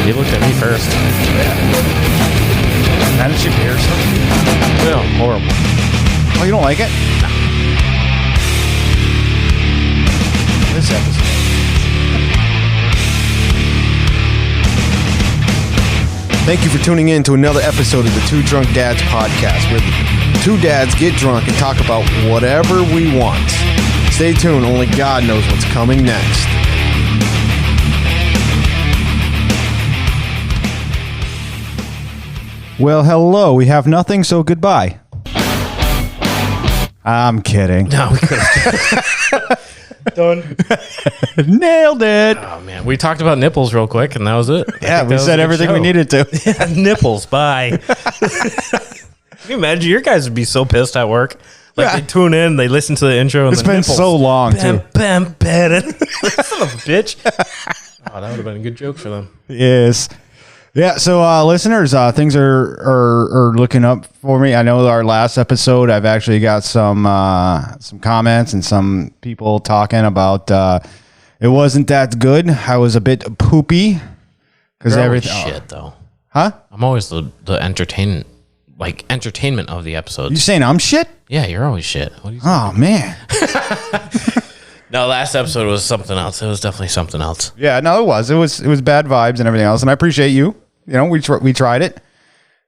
He looked at me first. How did she bear something? No, horrible. Oh, you don't like it? No. This episode. Thank you for tuning in to another episode of the Two Drunk Dads podcast, where two dads get drunk and talk about whatever we want. Stay tuned, only God knows what's coming next. Well, hello. We have nothing, so goodbye. I'm kidding. No, we could have done. Nailed it. Oh, man. We talked about nipples real quick, and that was it. Yeah, we said everything we needed to. Yeah, nipples, bye. Can you imagine? Your guys would be so pissed at work. Like, they tune in, they listen to the intro, and it's been so long, too. Bam, bam, son of a bitch. Oh, that would have been a good joke for them. Yes. Yeah, so listeners, things are looking up for me. I know our last episode, I've actually got some comments and some people talking about it wasn't that good. I was a bit poopy because everything. Shit, though. Huh? I'm always the entertainment of the episode. You saying I'm shit? Yeah, you're always shit. What are you Oh man. No, last episode was something else. It was definitely something else. Yeah, no, it was bad vibes and everything else, and I appreciate you. You know, we tried it,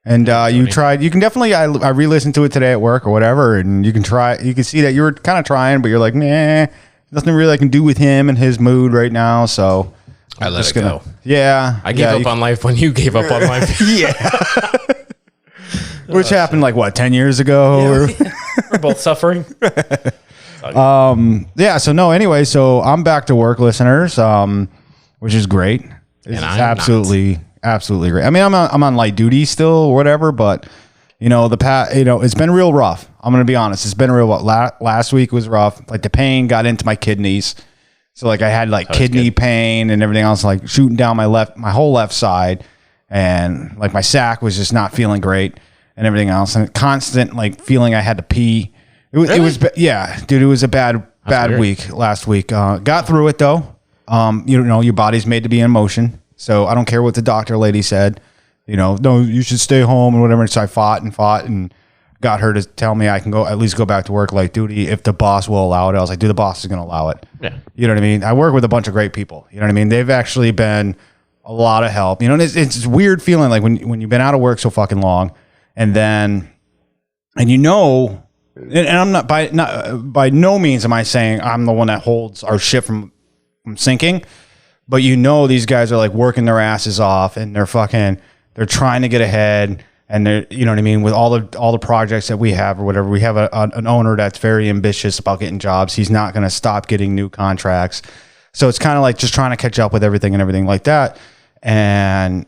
and you tried. You can definitely. I re-listened to it today at work or whatever, and you can try. You can see that you were kind of trying, but you're like, nah, nothing really I can do with him and his mood right now. So I let it go. Yeah, I gave up on life when you gave up on life. Yeah, which happened like what 10 years ago. Yeah. We're both suffering. Yeah. So no. Anyway, so I'm back to work, listeners. Which is great. It's absolutely great. I mean, I'm on light duty still or whatever, but it's been real rough. I'm going to be honest. It's been real rough. Last week was rough. Like the pain got into my kidneys. So like I had like kidney pain and everything else, like shooting down my whole left side. And like my sack was just not feeling great and everything else. And constant like feeling I had to pee. It was, yeah, dude, it was a bad week last week. Got through it though. Your body's made to be in motion. So I don't care what the doctor lady said, no, you should stay home and whatever. So I fought and got her to tell me I can at least go back to work light duty if the boss will allow it. I was like, dude, the boss is going to allow it. Yeah. You know what I mean? I work with a bunch of great people. You know what I mean? They've actually been a lot of help. It's a weird feeling like when you've been out of work so fucking long and I'm not by no means am I saying I'm the one that holds our ship from sinking. But these guys are like working their asses off and they're trying to get ahead and they're, you know what I mean? With all the projects that we have or whatever, we have an owner that's very ambitious about getting jobs. He's not going to stop getting new contracts. So it's kind of like just trying to catch up with everything and everything like that. And,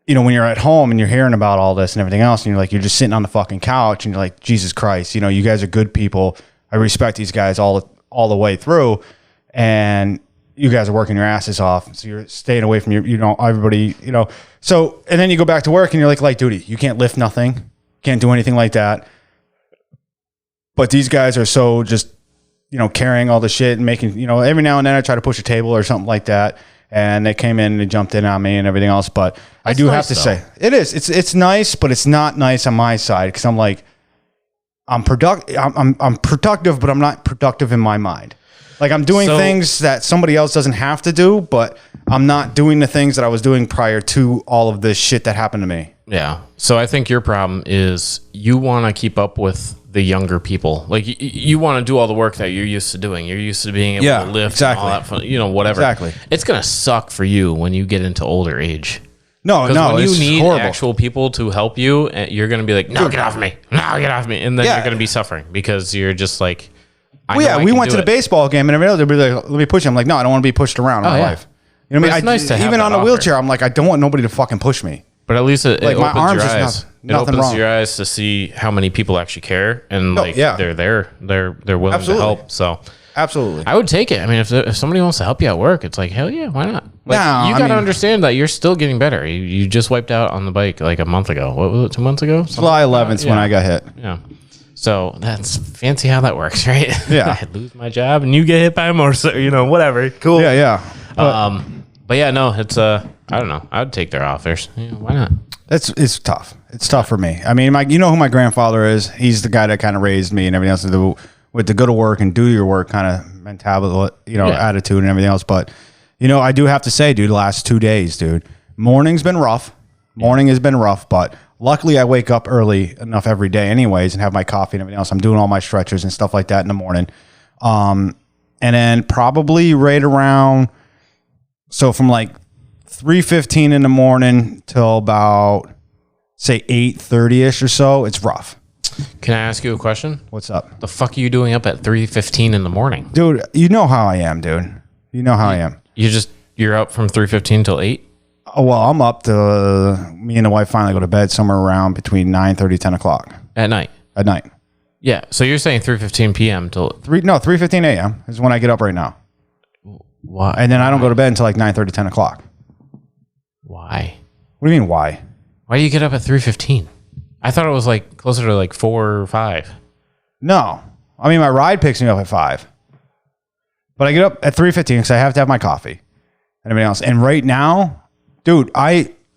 when you're at home and you're hearing about all this and everything else and you're just sitting on the fucking couch and you're like, Jesus Christ, you guys are good people. I respect these guys all the way through. And you guys are working your asses off. So you're staying away from everybody, So, and then you go back to work and you're like light duty. You can't lift nothing. Can't do anything like that. But these guys are so just, carrying all the shit and making, every now and then I try to push a table or something like that. And they came in and they jumped in on me and everything else. But I do have to say, it is. It's nice, but it's not nice on my side because I'm like, I'm productive, but I'm not productive in my mind. Like I'm doing things that somebody else doesn't have to do, but I'm not doing the things that I was doing prior to all of this shit that happened to me. Yeah. So I think your problem is you want to keep up with the younger people. Like you want to do all the work that you're used to doing. You're used to being able to lift and all that fun, whatever. Exactly. It's going to suck for you when you get into older age. No, when you need horrible. actual people to help you, you're going to be like, no, get off me. No, get off me. And then you're going to be suffering because you're just like, we went to the baseball game and everybody else would be like, let me push you. I'm like, no, I don't want to be pushed around in my life. You know what I mean? It's nice to have even that on a wheelchair, I'm like, I don't want nobody to fucking push me. But at least it like my opens arms your is eyes. nothing it opens wrong. your eyes to see how many people actually care and they're there. They're willing to help. So absolutely, I would take it. I mean, if somebody wants to help you at work, it's like hell yeah, why not? Like, you got to understand that you're still getting better. You just wiped out on the bike like a month ago. What was it? 2 months ago? July 11th when I got hit. Yeah. So that's fancy how that works, right? Yeah. I lose my job and you get hit by a motorcycle, whatever. Cool. Yeah. But yeah, no, it's I don't know. I would take their offers. Why not? It's tough. It's tough for me. I mean, you know who my grandfather is. He's the guy that kind of raised me and everything else with the go to work and do your work kind of mentality, attitude and everything else. But, I do have to say, dude, the last 2 days, dude, morning's been rough. Morning has been rough, but luckily I wake up early enough every day anyways and have my coffee and everything else. I'm doing all my stretchers and stuff like that in the morning. And then probably right around, so from like 3:15 in the morning till about, say, 8:30ish or so, it's rough. Can I ask you a question? What's up? The fuck are you doing up at 3:15 in the morning? Dude, you know how I am, dude. You know how I am. You're up from 3:15 till 8? Oh, well, I'm up to, me and the wife finally go to bed somewhere around between 9:30, 10 o'clock. At night? At night. Yeah, so you're saying 3:15 p.m. till... 3:15 a.m. is when I get up right now. Why? And then I don't go to bed until like 9:30, 10 o'clock. Why? What do you mean, why? Why do you get up at 3:15? I thought it was like closer to like 4 or 5. No. I mean, my ride picks me up at 5. But I get up at 3:15 because I have to have my coffee and everything else. And right now, dude,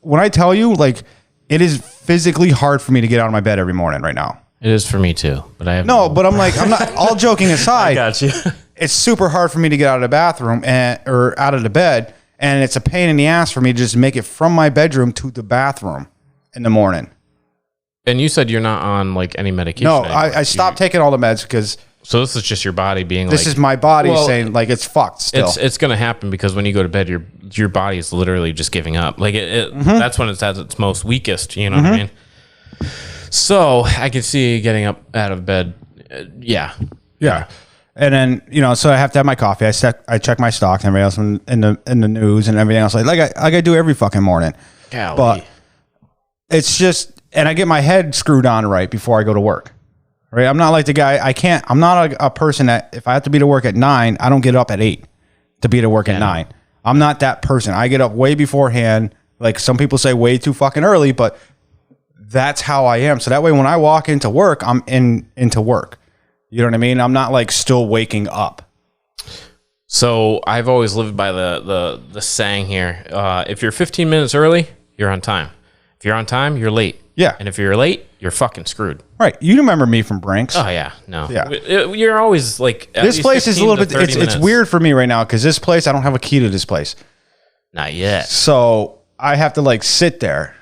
when I tell you, like, it is physically hard for me to get out of my bed every morning right now. It is for me too, but I have but I'm not, all joking aside. I got you. It's super hard for me to get out of the bathroom or out of the bed. And it's a pain in the ass for me to just make it from my bedroom to the bathroom in the morning. And you said you're not on like any medication. No, I stopped taking all the meds because... So this is just your body being this is my body saying like it's fucked still. It's going to happen because when you go to bed, your body is literally just giving up. Like that's when it's at its most weakest. You know what I mean? So I can see you getting up out of bed. Yeah. And then so I have to have my coffee. I check my stocks and everything else in the news and everything else like I do every fucking morning. Golly. But it's just, and I get my head screwed on right before I go to work. Right? I'm not like the guy. I'm not a person that if I have to be to work at 9, I don't get up at 8 to be to work at 9. I'm not that person. I get up way beforehand. Like some people say way too fucking early, but that's how I am. So that way when I walk into work, I'm into work. You know what I mean? I'm not like still waking up. So I've always lived by the saying here. If you're 15 minutes early, you're on time. If you're on time, you're late. Yeah. And if you're late, you're fucking screwed. Right. You remember me from Brinks. Oh, yeah. No. Yeah. You're always like... This place is a little bit... It's weird for me right now because this place, I don't have a key to this place. Not yet. So I have to like sit there.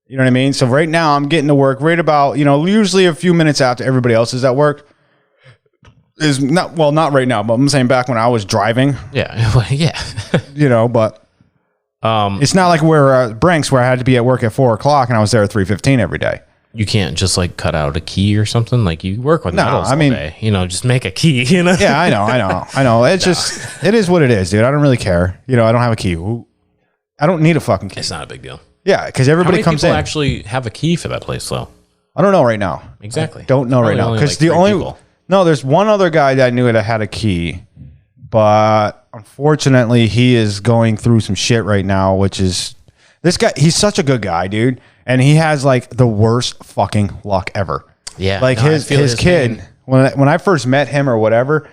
You know what I mean? So right now I'm getting to work right about, usually a few minutes after everybody else is at work. Not right now, but I'm saying back when I was driving. Yeah. Yeah. But... it's not like we're Brinks where I had to be at work at 4 o'clock and I was there at 3:15 every day. You can't just like cut out a key or something. Like you work with metals all day. Just make a key. Yeah, I know. It's just it is what it is, dude. I don't really care. I don't have a key. I don't need a fucking key. It's not a big deal. Yeah, because everybody comes in. How many people actually have a key for that place, though? I don't know right now. Exactly. I don't know right now because there's one other guy that I knew that had a key, but unfortunately, he is going through some shit right now, which is this guy. He's such a good guy, dude. And he has like the worst fucking luck ever. Yeah. Like his kid, when I first met him or whatever,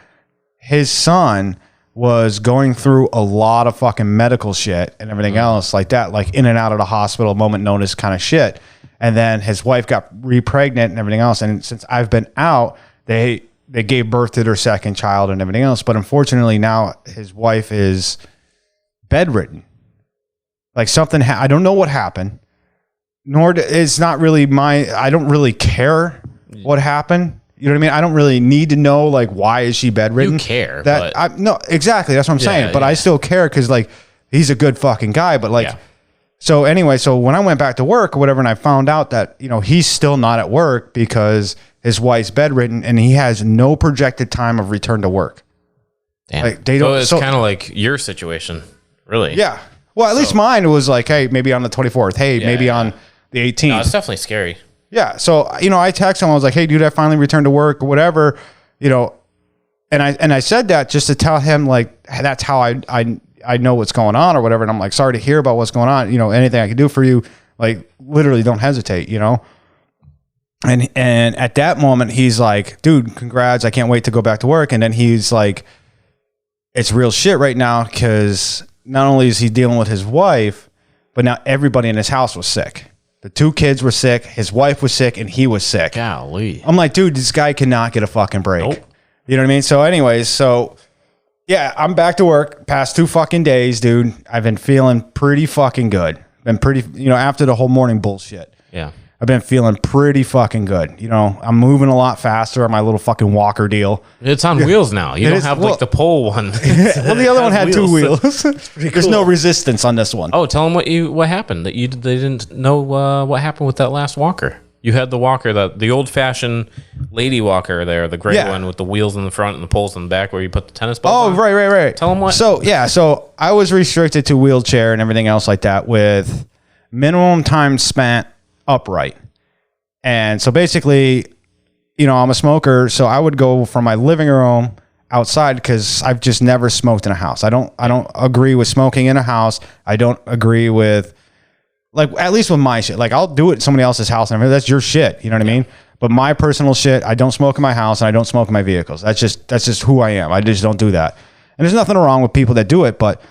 his son was going through a lot of fucking medical shit and everything else like that, like in and out of the hospital, moment notice kind of shit. And then his wife got re-pregnant and everything else. And since I've been out, they gave birth to their second child and everything else. But unfortunately now his wife is bedridden. Like something, I don't know what happened. It's not really I don't really care what happened. You know what I mean? I don't really need to know like why is she bedridden. You care. No, exactly. That's what I'm saying. But I still care because like he's a good fucking guy. But like, so anyway, so when I went back to work or whatever, and I found out that he's still not at work because his wife's bedridden and he has no projected time of return to work. Damn. Like they don't. So it's kind of like your situation, really. Yeah. Well, at least mine was like, hey, maybe on the 24th. Hey, maybe on the 18th. No, it's definitely scary. Yeah. So, I texted him. I was like, hey, dude, I finally returned to work or whatever, and I said that just to tell him like, that's how I know what's going on or whatever. And I'm like, sorry to hear about what's going on. Anything I can do for you, like literally don't hesitate, And at that moment, he's like, dude, congrats. I can't wait to go back to work. And then he's like, it's real shit right now because not only is he dealing with his wife, but now everybody in his house was sick. The 2 kids were sick. His wife was sick and he was sick. Golly. I'm like, dude, this guy cannot get a fucking break. Nope. You know what I mean? So anyways, yeah, I'm back to work past 2 fucking days, dude. I've been feeling pretty fucking good. Been pretty, after the whole morning bullshit. Yeah. I've been feeling pretty fucking good. I'm moving a lot faster on my little fucking walker deal. It's on wheels now. You don't have like the pole one. Well, the other one had 2 wheels. There's no resistance on this one. Oh, tell them what happened. They didn't know what happened with that last walker. You had the walker, the old fashioned lady walker there, the gray one with the wheels in the front and the poles in the back where you put the tennis balls on. Right. Tell them what. So I was restricted to wheelchair and everything else like that with minimum time spent upright. And so basically, I'm a smoker, so I would go from my living room outside because I've just never smoked in a house. I don't agree with smoking in a house. I don't agree with, like, at least with my shit. Like, I'll do it at somebody else's house and that's your shit. You know what I mean? But my personal shit, I don't smoke in my house and I don't smoke in my vehicles. That's just who I am. I just don't do that. And there's nothing wrong with people that do it, but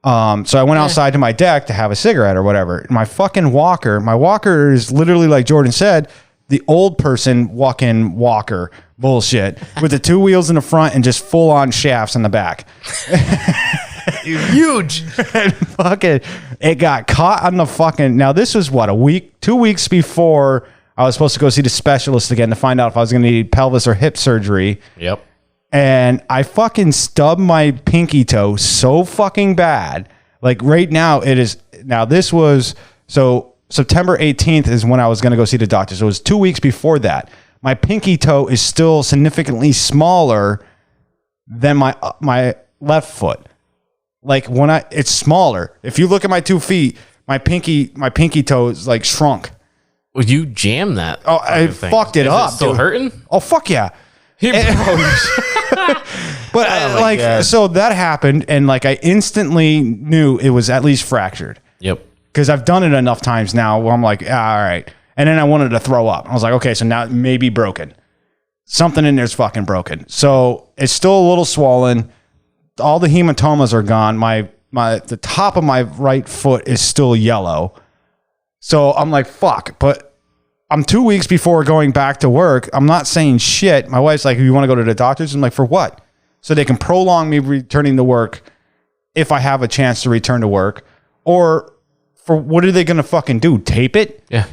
so I went outside to my deck to have a cigarette or whatever. My fucking walker is literally, like Jordan said, the old person walking walker bullshit with the 2 wheels in the front and just full on shafts in the back. Huge. And fucking, it got caught on the fucking, now this was what, 2 weeks before I was supposed to go see the specialist again to find out if I was going to need pelvis or hip surgery. Yep. And I fucking stubbed my pinky toe so fucking bad. Like right now this was, so September 18th is when I was going to go see the doctor. So it was 2 weeks before that. My pinky toe is still significantly smaller than my left foot. Like it's smaller. If you look at my 2 feet, my pinky toe is like shrunk. Well, you jammed that. Oh, I fucked it up. Is it still hurting? Oh, fuck yeah. But so that happened, and like I instantly knew it was at least fractured. Yep. Because I've done it enough times now where I'm like, all right. And then I wanted to throw up. I was like, okay, so now it may be broken. Something in there's fucking broken. So it's still a little swollen. All the hematomas are gone. The top of my right foot is still yellow. So I'm like, fuck. But I'm 2 weeks before going back to work. I'm not saying shit. My wife's like, you want to go to the doctors? I'm like, for what? So they can prolong me returning to work if I have a chance to return to work. Or for what are they going to fucking do? Tape it? Yeah.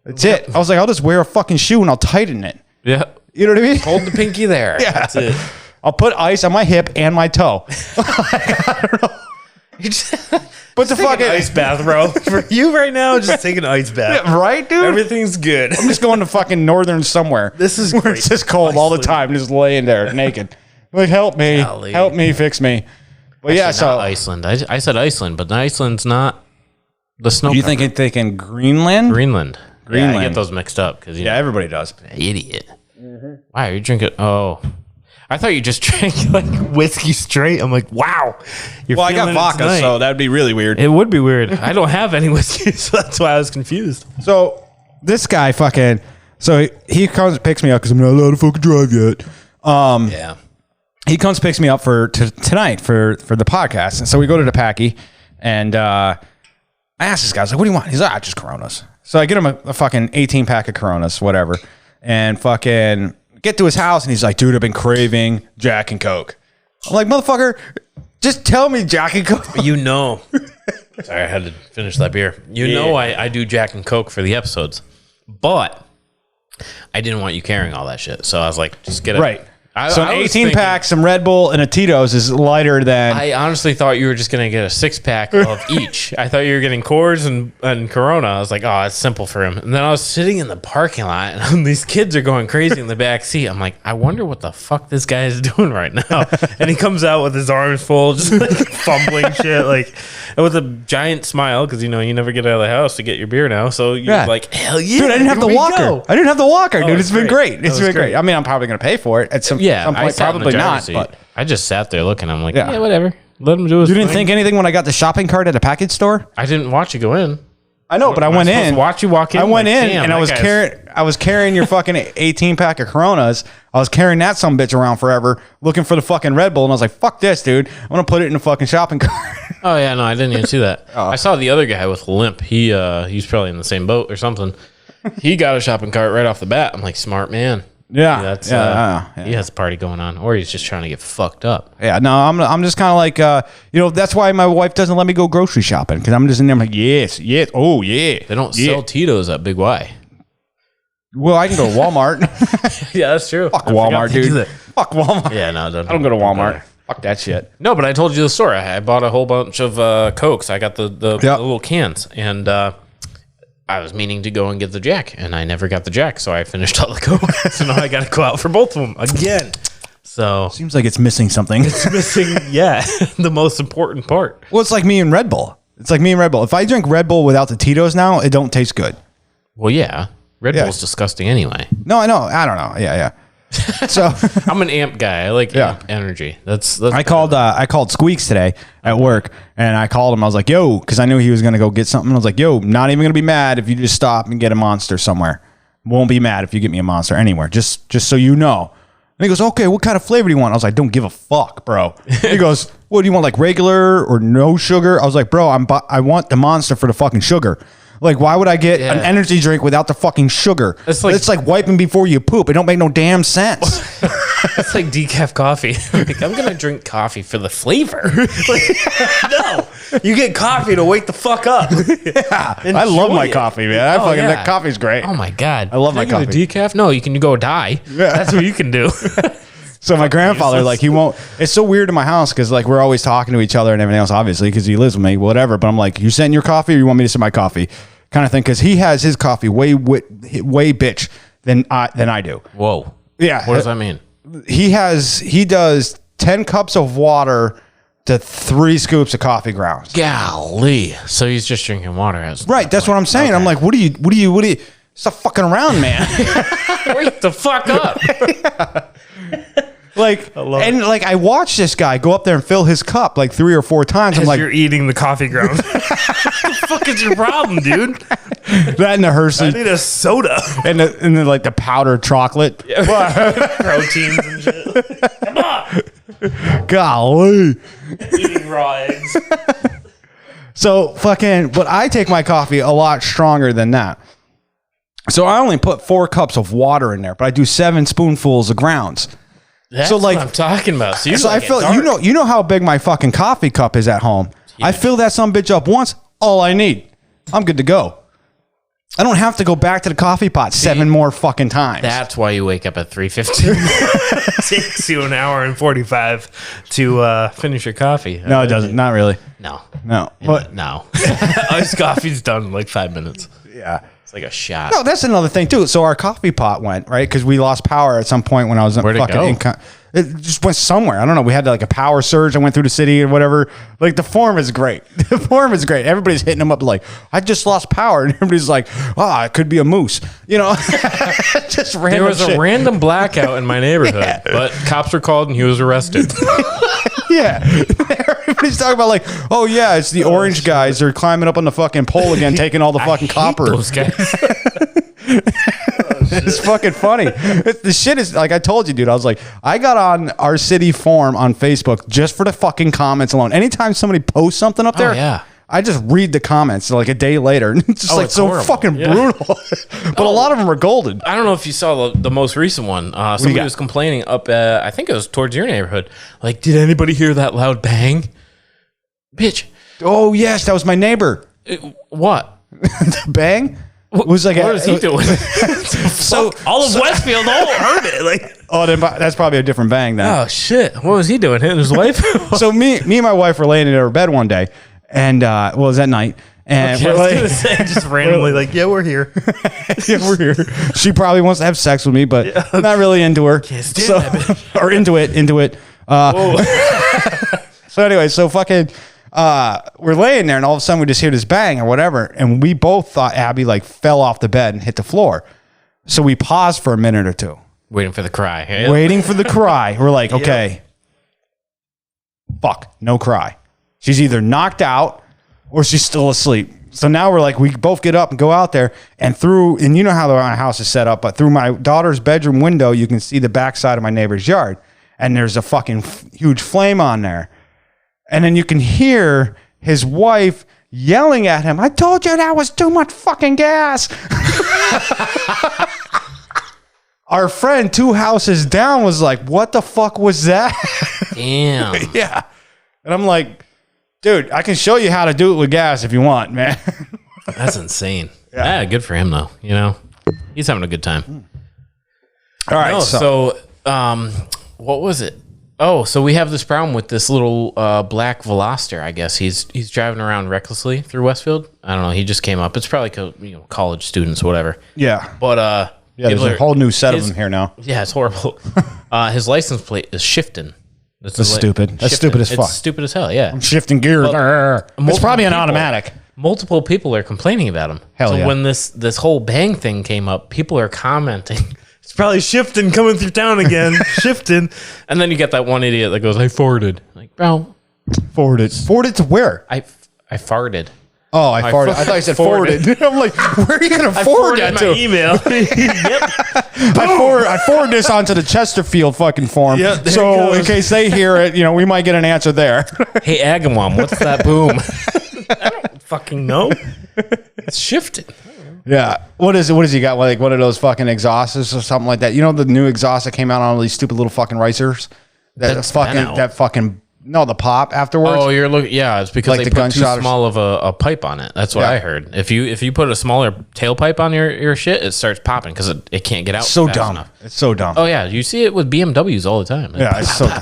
That's it. I was like, I'll just wear a fucking shoe and I'll tighten it. Yeah. You know what I mean? Hold the pinky there. Yeah. That's it. I'll put ice on my hip and my toe. I don't know. But the fucking ice bath, bro. For you right now, just take an ice bath. Yeah, right, dude? Everything's good. I'm just going to fucking northern somewhere. This is where great. it's just cold all the time, just laying there naked. Like, help me. Golly. Help me, fix me. But Actually, yeah, so not Iceland. I said Iceland, but Iceland's not the snow. you thinking Greenland? Greenland? Yeah, I Greenland. get those mixed up because Yeah, everybody does. idiot. Why are you drinking? Oh, I thought you just drank like. Whiskey straight. I'm like, wow. You're Well, I got feeling it vodka, tonight. so that'd be really weird. It would be weird. I don't have any whiskey, so that's why I was confused. So this guy fucking, so he comes and picks me up because I'm not allowed to fucking drive yet. Yeah. He comes picks me up for tonight for the podcast, and so we go to the Packy, and I asked this guy, I was like, "What do you want?" He's like, just Coronas." So I get him a fucking 18-pack of Coronas, whatever, and fucking get to his house, and he's like, "Dude, I've been craving Jack and Coke." I'm like, "Motherfucker, just tell me Jack and Coke." You know. Sorry, I had to finish that beer. You know I do Jack and Coke for the episodes, but I didn't want you carrying all that shit, so I was like, just get it. Right. So an 18-pack, some Red Bull, and a Tito's is lighter than... I honestly thought you were just going to get a 6-pack of each. I thought you were getting Coors and Corona. I was like, oh, it's simple for him. And then I was sitting in the parking lot, and these kids are going crazy in the back seat. I'm like, I wonder what the fuck this guy is doing right now. And he comes out with his arms full, just like fumbling shit, like with a giant smile, because, you know, you never get out of the house to get your beer now. So you're like, hell yeah. Dude, I didn't have the walker. I didn't have the walker, dude. It's been great. It's been great. I mean, I'm probably going to pay for it at some point. Probably not. But I just sat there looking. I'm like, Yeah. yeah, whatever. Let him do his you didn't thing. think anything when I got the shopping cart at a package store? I didn't watch you go in. I know, but I went in. Watch you walk in. I went like, in damn, and I was carrying your fucking 18 pack of Coronas. I was carrying that some bitch around forever, looking for the fucking Red Bull, and I was like, "Fuck this, dude! I'm gonna put it in a fucking shopping cart." Oh yeah, no, I didn't even see that. I saw the other guy with limp. He's probably in the same boat or something. He got a shopping cart right off the bat. I'm like, smart man. Yeah, That's yeah. he has a party going on, or he's just trying to get fucked up. Yeah, no, I'm just kind of like, that's why my wife doesn't let me go grocery shopping, because I'm just in there, I'm like, yes, oh yeah. They don't sell Tito's at Big Y. Well, I can go to Walmart. Yeah, that's true. Fuck Walmart, dude. Fuck Walmart. Yeah, no, I don't go to Walmart. Fuck that shit. No, but I told you the story. I bought a whole bunch of Cokes. I got the little cans, and I was meaning to go and get the Jack, and I never got the Jack, so I finished all the Coke. So now I got to go out for both of them again. So Seems like it's missing something. it's missing, the most important part. Well, it's like me and Red Bull. If I drink Red Bull without the Tito's now, it don't taste good. Well, yeah, Red Bull's disgusting anyway. No, I know. I don't know. Yeah. So I'm an amp guy. I like amp energy. That's I called Squeaks today at work, and I called him. I was like, "Yo," because I knew he was gonna go get something. I was like, "Yo, not even gonna be mad if you just stop and get a Monster somewhere. Won't be mad if you get me a Monster anywhere. Just so you know." And he goes, "Okay, what kind of flavor do you want?" I was like, "Don't give a fuck, bro." He goes, "What do you want, like regular or no sugar?" I was like, "Bro, I want the Monster for the fucking sugar." Like, why would I get an energy drink without the fucking sugar? It's like wiping before you poop. It don't make no damn sense. It's like decaf coffee. Like, I'm gonna drink coffee for the flavor. No, you get coffee to wake the fuck up. I love my coffee, man. That coffee's great. Oh my god, I love my Can I get coffee. a decaf? No, you can go die. Yeah. That's what you can do. So my grandfather, like, he won't. It's so weird in my house because, like, we're always talking to each other and everything else, obviously, because he lives with me, whatever. But I'm like, you sending your coffee or you want me to send my coffee? Kind of thing, because he has his coffee way bitch than I do. Whoa. Yeah. What does that mean? He does 10 cups of water to 3 scoops of coffee grounds. Golly. So he's just drinking water. Right. That's what I'm saying. Okay. I'm like, what do you? Stop fucking around, man. Wake the fuck up. I watched this guy go up there and fill his cup like 3 or 4 times. I'm like, you're eating the coffee grounds. What the fuck is your problem, dude? That and the Hershey. I need a soda. And then like the powdered chocolate. Proteins and shit. Come on. Golly. Eating raw eggs. So but I take my coffee a lot stronger than that. So I only put 4 cups of water in there, but I do 7 spoonfuls of grounds. That's so like what I'm talking about. So I feel you know how big my fucking coffee cup is at home. Yeah. I fill that some bitch up once. All I need, I'm good to go. I don't have to go back to the coffee pot 7 more fucking times. That's why you wake up at 3:15. Takes you an hour and 45 to finish your coffee. No, it doesn't. Not really. No. But no. Iced coffee's done in like 5 minutes. Yeah. It's like a shot. No, that's another thing too. So our coffee pot went, right? Because we lost power at some point when I was Where'd it go? It just went somewhere. I don't know. We had like a power surge and went through the city or whatever. Like the form is great. The form is great. Everybody's hitting them up like, I just lost power. And everybody's like, it could be a moose. You know, just random There was shit. a random blackout in my neighborhood, but cops were called and he was arrested. Yeah. Everybody's talking about like, oh yeah, it's the orange guys. They're climbing up on the fucking pole again, taking all the fucking copper. Those guys. It's fucking funny. The shit is like I told you, dude. I was like, I got on our city forum on Facebook just for the fucking comments alone. Anytime somebody posts something up there, I just read the comments like a day later. It's just like so horrible. Fucking brutal. But a lot of them are golden. I don't know if you saw the most recent one. Somebody was complaining up, I think it was towards your neighborhood. Like, did anybody hear that loud bang? Bitch. Oh, yes. That was my neighbor. What? The bang? What was is he doing? So all of Westfield all heard it. Like, then that's probably a different bang then. Oh, shit. What was he doing? Hitting his wife? So me and my wife were laying in our bed one day. And it was at night, and we're like, just randomly like, yeah, we're here. Yeah, we're here. She probably wants to have sex with me, but I'm not really into her. Or into it. So anyway, so fucking, we're laying there, and all of a sudden we just hear this bang or whatever, and we both thought Abby like fell off the bed and hit the floor. So we paused for a minute or two, waiting for the cry. Waiting for the cry. We're like, okay, fuck, no cry. She's either knocked out or she's still asleep. So now we're like, we both get up and go out there, and you know how my house is set up, but through my daughter's bedroom window, you can see the backside of my neighbor's yard, and there's a fucking huge flame on there. And then you can hear his wife yelling at him, I told you that was too much fucking gas. Our friend 2 houses down was like, what the fuck was that? Damn. Yeah. And I'm like, dude, I can show you how to do it with gas if you want, man. That's insane. Yeah, good for him though. You know, he's having a good time. All right. No, so what was it? Oh, so we have this problem with this little black Veloster. I guess he's driving around recklessly through Westfield. I don't know. He just came up. It's probably college students, whatever. Yeah. But yeah, there's a whole new set of them here now. Yeah, it's horrible. His license plate is shifting. That's stupid. That's stupid as fuck. It's stupid as hell. Yeah. I'm shifting gears. It's probably an automatic. Multiple people are complaining about him. Hell yeah. So when this whole bang thing came up, people are commenting. It's probably shifting coming through town again. Shifting. And then you get that one idiot that goes, I farted. Like, bro. Forwarded. Forwarded to where? I farted. Oh, I farted. I thought you said forwarded. I'm like, where are you going to forward that to? Email. Yep. I forward this onto the Chesterfield fucking form. Yep, there so it goes. in case they hear it, we might get an answer there. Hey, Agawam, what's that boom? I don't fucking know. It's shifted. Yeah. What is it? What has he got? Like one of those fucking exhausts or something like that? You know the new exhaust that came out on all these stupid little fucking racers? The pop afterwards. Oh, you're looking. Yeah, it's because Like they the put too gunshot or small of a pipe on it. That's what Yeah. I heard. If you put a smaller tailpipe on your shit, it starts popping because it can't get out. so fast dumb. enough. It's so dumb. Oh yeah, you see it with BMWs all the time. Like, Yeah, it's so dumb.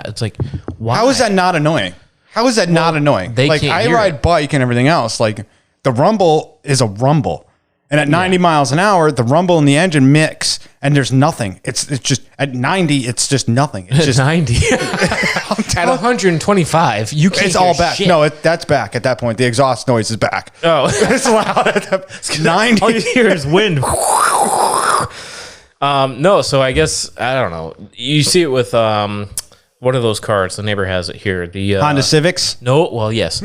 It's like, why? How is that not annoying? How is that not annoying? they Like can't I hear ride it. bike and everything else. Like the rumble is a rumble. And at 90 miles an hour, the rumble and the engine mix, and there's nothing. It's just at 90, it's just nothing. It's just 90. At 125, you can't. it's all hear back. shit. No, that's back at that point. The exhaust noise is back. Oh, It's loud at that 90. All you hear is wind. no. So I guess I don't know. You see it with what are those cars? The neighbor has it here. The Honda Civics. No, well, yes,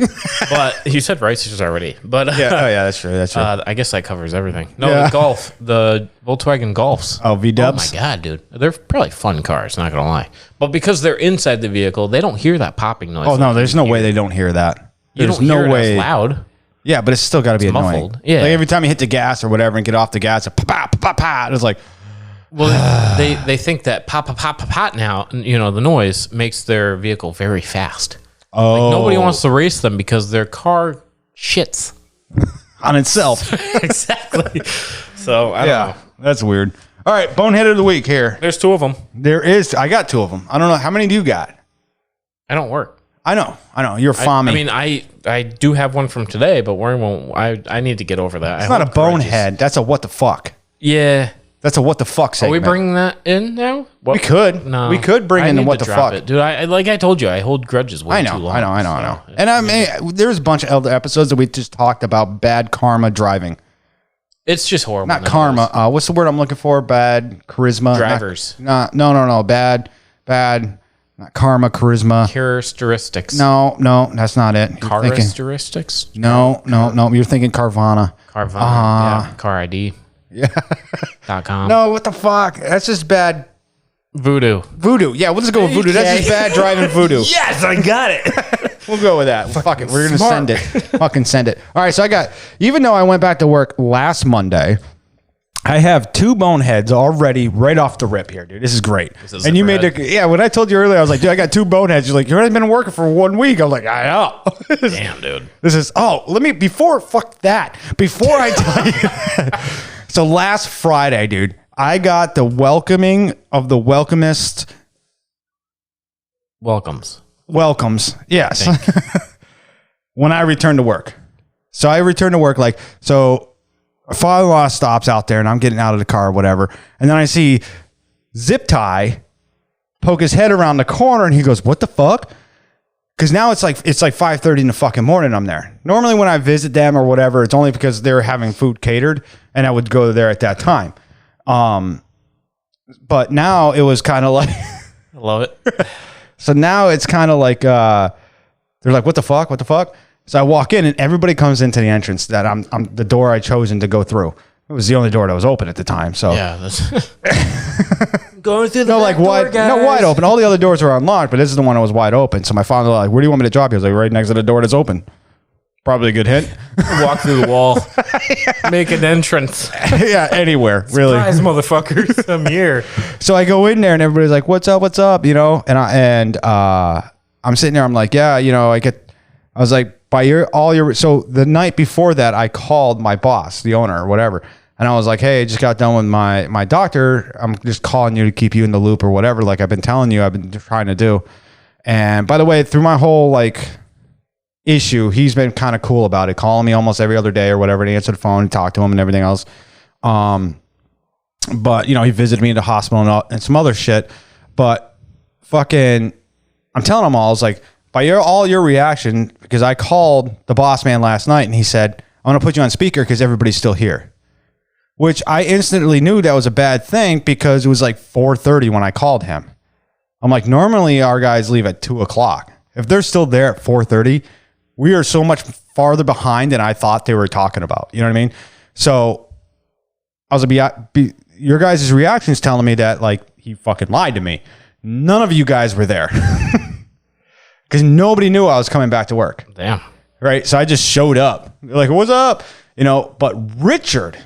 but you said racers already. But Yeah, oh yeah, that's true. That's true. I guess that covers everything. No, Yeah. the Golf, the Volkswagen Golfs. Oh, V-dubs? Oh my god, dude, they're probably fun cars. Not gonna lie, but because they're inside the vehicle, they don't hear that popping noise. Oh no, there's no way they don't hear that. you There's don't no hear it way. as loud. Yeah, but it's still got to be annoying. muffled. Yeah. Like every time you hit the gas or whatever and get off the gas, it's pa pa pa pa. It's like, Well, they think that pop pop pop pop pop now. The noise makes their vehicle very fast. oh, Like, nobody wants to race them because their car shits. on itself. Exactly. So I don't know. That's weird. All right, bonehead of the week here. There's 2 of them. I got 2 of them. I don't know how many do you got. I don't work. I know. You're I Fami. mean, I do have one from today, but I need to get over that. it's not a bonehead. That's a what the fuck. Yeah. That's a what the fuck Are segment. we bringing that in now? What? We could. No. We could bring I in the need what to the drop fuck. it. Dude, like I told you, I hold grudges way too long. I know. So, And I mean, there's a bunch of other episodes that we just talked about bad karma driving. it's just horrible. Not nowadays. karma. What's the word I'm looking for? Bad charisma. Drivers. No. Bad. Not karma, charisma. Characteristics. No, that's not it. You're thinking, Characteristics. no. You're thinking Carvana. Carvana. Yeah. Car ID. Yeah. .com. No, what the fuck? That's just bad Voodoo. voodoo. Yeah, we'll just go with voodoo. That's just bad driving voodoo. Yes, I got it. We'll go with that. Fuck it. We're going to smart. send it. Fucking send it. All right. So even though I went back to work last Monday, I have 2 boneheads already right off the rip here, dude. This is great. is And you made Zipperhead. when I told you earlier, I was like, dude, I got 2 boneheads. You're like, you've already been working for 1 week. I'm like, I know. Damn, dude. This is, before I tell you. So last Friday, dude, I got the welcoming of the welcomest Welcomes. welcomes. Yes. When I returned to work. So I returned to work, my father-in-law stops out there and I'm getting out of the car or whatever. And then I see Zip Tie poke his head around the corner and he goes, what the fuck? Because now it's like 5:30 in the fucking morning. I'm there. Normally when I visit them or whatever, it's only because they're having food catered and I would go there at that time. But now it was kind of like, I love it. so now it's kind of like, they're like, what the fuck? What the fuck? So I walk in and everybody comes into the entrance that I'm the door I chosen to go through. It was the only door that was open at the time. So Yeah, that's going through the no, like wide, no wide open. All the other doors were unlocked, but this is the one that was wide open. So my father was like, "Where do you want me to drop you?" I was like, "Right next to the door that's open." Probably a good hint. walk through the wall, make an entrance. Yeah, anywhere really. Surprise, motherfuckers! I'm here. So I go in there and everybody's like, "What's up? What's up?" You know, and I'm sitting there. I'm like, "Yeah, you know, I was like, so the night before that, I called my boss, the owner or whatever. And I was like, hey, I just got done with my doctor. I'm just calling you to keep you in the loop or whatever. Like I've been telling you, I've been trying to do. And by the way, through my whole like issue, he's been kind of cool about it, calling me almost every other day or whatever. And he answered the phone and talked to him and everything else. But you know, he visited me in the hospital and some other shit. But fucking, I'm telling him all, I was like, by all your reaction, because I called the boss man last night and he said, I'm going to put you on speaker because everybody's still here. Which I instantly knew that was a bad thing because it was like 4:30 when I called him. I'm like, normally our guys leave at 2:00. If they're still there at 4:30, we are so much farther behind than I thought they were talking about. You know what I mean? So I was like, your guys' reaction is telling me that like he fucking lied to me. None of you guys were there. Because nobody knew I was coming back to work. Damn. Right? So I just showed up. They're like, what's up? You know, but Richard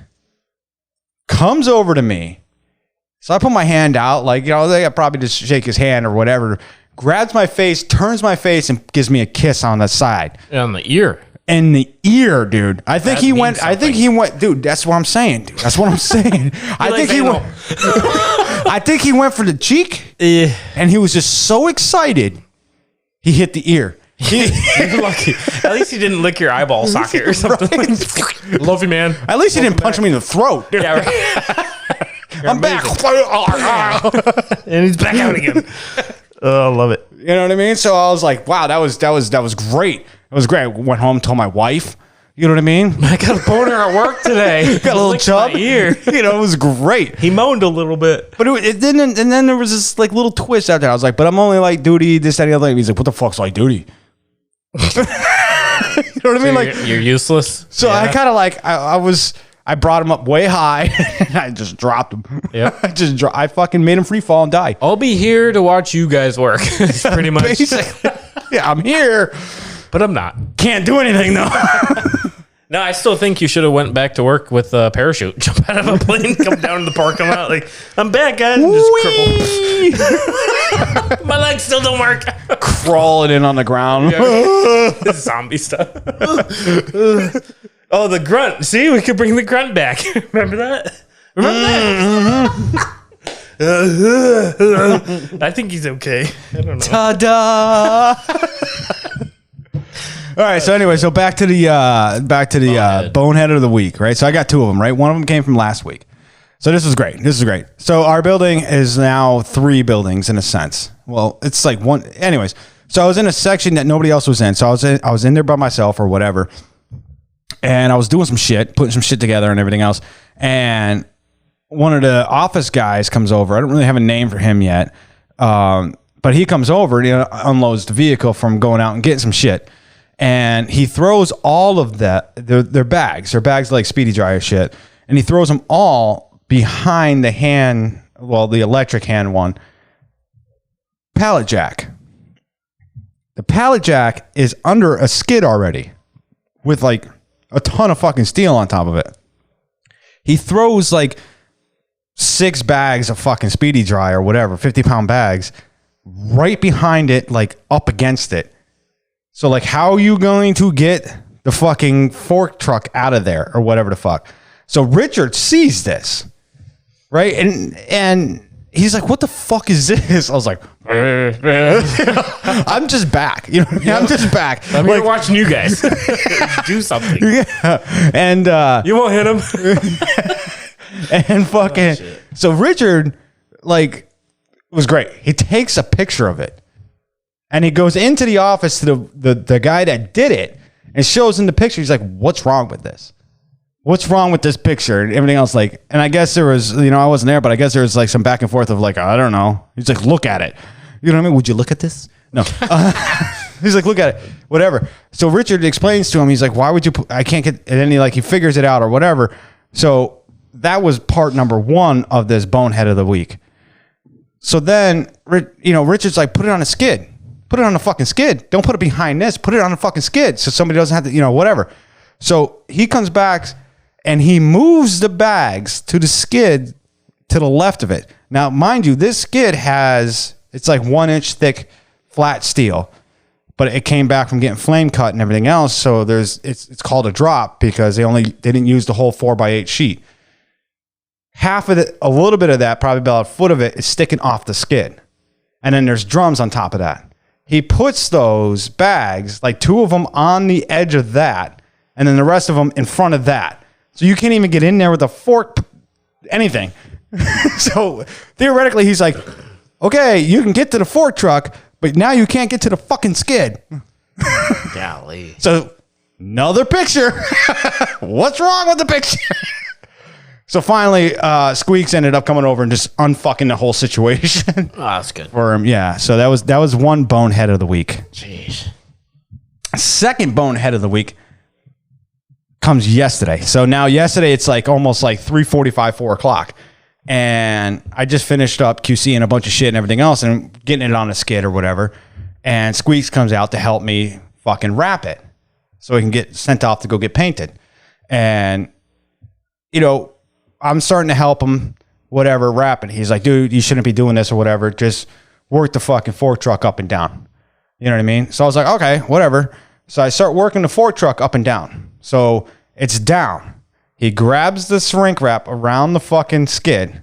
comes over to me. So I put my hand out, like, you know, they probably just shake his hand or whatever, grabs my face, turns my face, and gives me a kiss on the side. On the ear. In the ear, dude. I think That he means went, dude, that's what I'm saying, dude. That's what I'm saying. I think he went for the cheek, and he was just so excited, he hit the ear. You're lucky. At least he didn't lick your eyeball socket or something. Right. Love you, man. At least he didn't punch me in the throat. Dude. Yeah, right. I'm back. And he's back out again. Oh, I love it. You know what I mean? So I was like, wow, that was great. It was great. I went home, told my wife. You know what I mean? I got a boner at work today. Got a little chub. Ear. You know, it was great. He moaned a little bit. But it didn't. And then there was this like little twist out there. I was like, but I'm only like duty, this, that, and the other. He's like, what the fuck's like duty? You know what I mean? So Like you're useless. So yeah. I kind of like I brought him up way high and I just dropped him. Yeah. I fucking made him free fall and die. I'll be here to watch you guys work. It's pretty much. Basically. Yeah, I'm here, but I'm not. Can't do anything though. No, I still think you should have went back to work with a parachute. Jump out of a plane, come down to the parking lot. Like, I'm back, guys. I'm just crippled. My legs still don't work. Crawling in on the ground. Zombie stuff. Oh, the grunt. See, we could bring the grunt back. Remember that? I think he's okay. I don't know. Ta-da! All right. So anyway, so back to the bonehead of the week, right? So I got two of them, right? One of them came from last week. So this is great. So our building is now 3 buildings in a sense. Well, it's like one. Anyways, so I was in a section that nobody else was in. So I was in there by myself or whatever, and I was doing some shit, putting some shit together and everything else. And one of the office guys comes over. I don't really have a name for him yet, but he comes over and he unloads the vehicle from going out and getting some shit. And he throws all of their bags like Speedy Dryer shit, and he throws them all behind the electric hand one, pallet jack. The pallet jack is under a skid already with like a ton of fucking steel on top of it. He throws like 6 bags of fucking Speedy Dry or whatever, 50-pound bags, right behind it, like up against it. So like, how are you going to get the fucking fork truck out of there or whatever the fuck? So Richard sees this, right? And he's like, what the fuck is this? I was like, I'm just back. You know what I mean? I'm just back. I'm here watching you guys do something. Yeah. And you won't hit him. And fucking so Richard like was great. He takes a picture of it and he goes into the office to the guy that did it and shows him the picture. He's like, what's wrong with this? What's wrong with this picture? And everything else, like, and I guess there was, I wasn't there, but I guess there was like some back and forth of like, I don't know. He's like, look at it. You know what I mean? Would you look at this? No. He's like, look at it, whatever. So Richard explains to him, he's like, why would you I can't get, and then he figures it out or whatever. So that was part number 1 of this bonehead of the week. So then, Richard's like, put it on a skid. Put it on a fucking skid. Don't put it behind this. Put it on a fucking skid so somebody doesn't have to, whatever. So he comes back and he moves the bags to the skid to the left of it. Now, mind you, this skid it's like 1 inch thick flat steel. But it came back from getting flame cut and everything else. So it's called a drop because they didn't use the whole 4x8 sheet. Half of it, a little bit of that, probably about a foot of it, is sticking off the skid. And then there's drums on top of that. He puts those bags, like 2 of them on the edge of that, and then the rest of them in front of that. So you can't even get in there with a fork, anything. So theoretically, he's like, okay, you can get to the fork truck, but now you can't get to the fucking skid. Golly. So another picture. What's wrong with the picture? So finally, Squeaks ended up coming over and just unfucking the whole situation. Oh, that's good. For him. Yeah. So that was one bonehead of the week. Jeez. Second bonehead of the week comes yesterday. So now yesterday it's like almost like 3:45, 4 o'clock. And I just finished up QCing a bunch of shit and everything else and getting it on a skid or whatever. And Squeaks comes out to help me fucking wrap it so it can get sent off to go get painted. And, I'm starting to help him, whatever, wrap it. He's like, dude, you shouldn't be doing this or whatever. Just work the fucking fork truck up and down. You know what I mean? So I was like, okay, whatever. So I start working the fork truck up and down. So it's down. He grabs the shrink wrap around the fucking skid.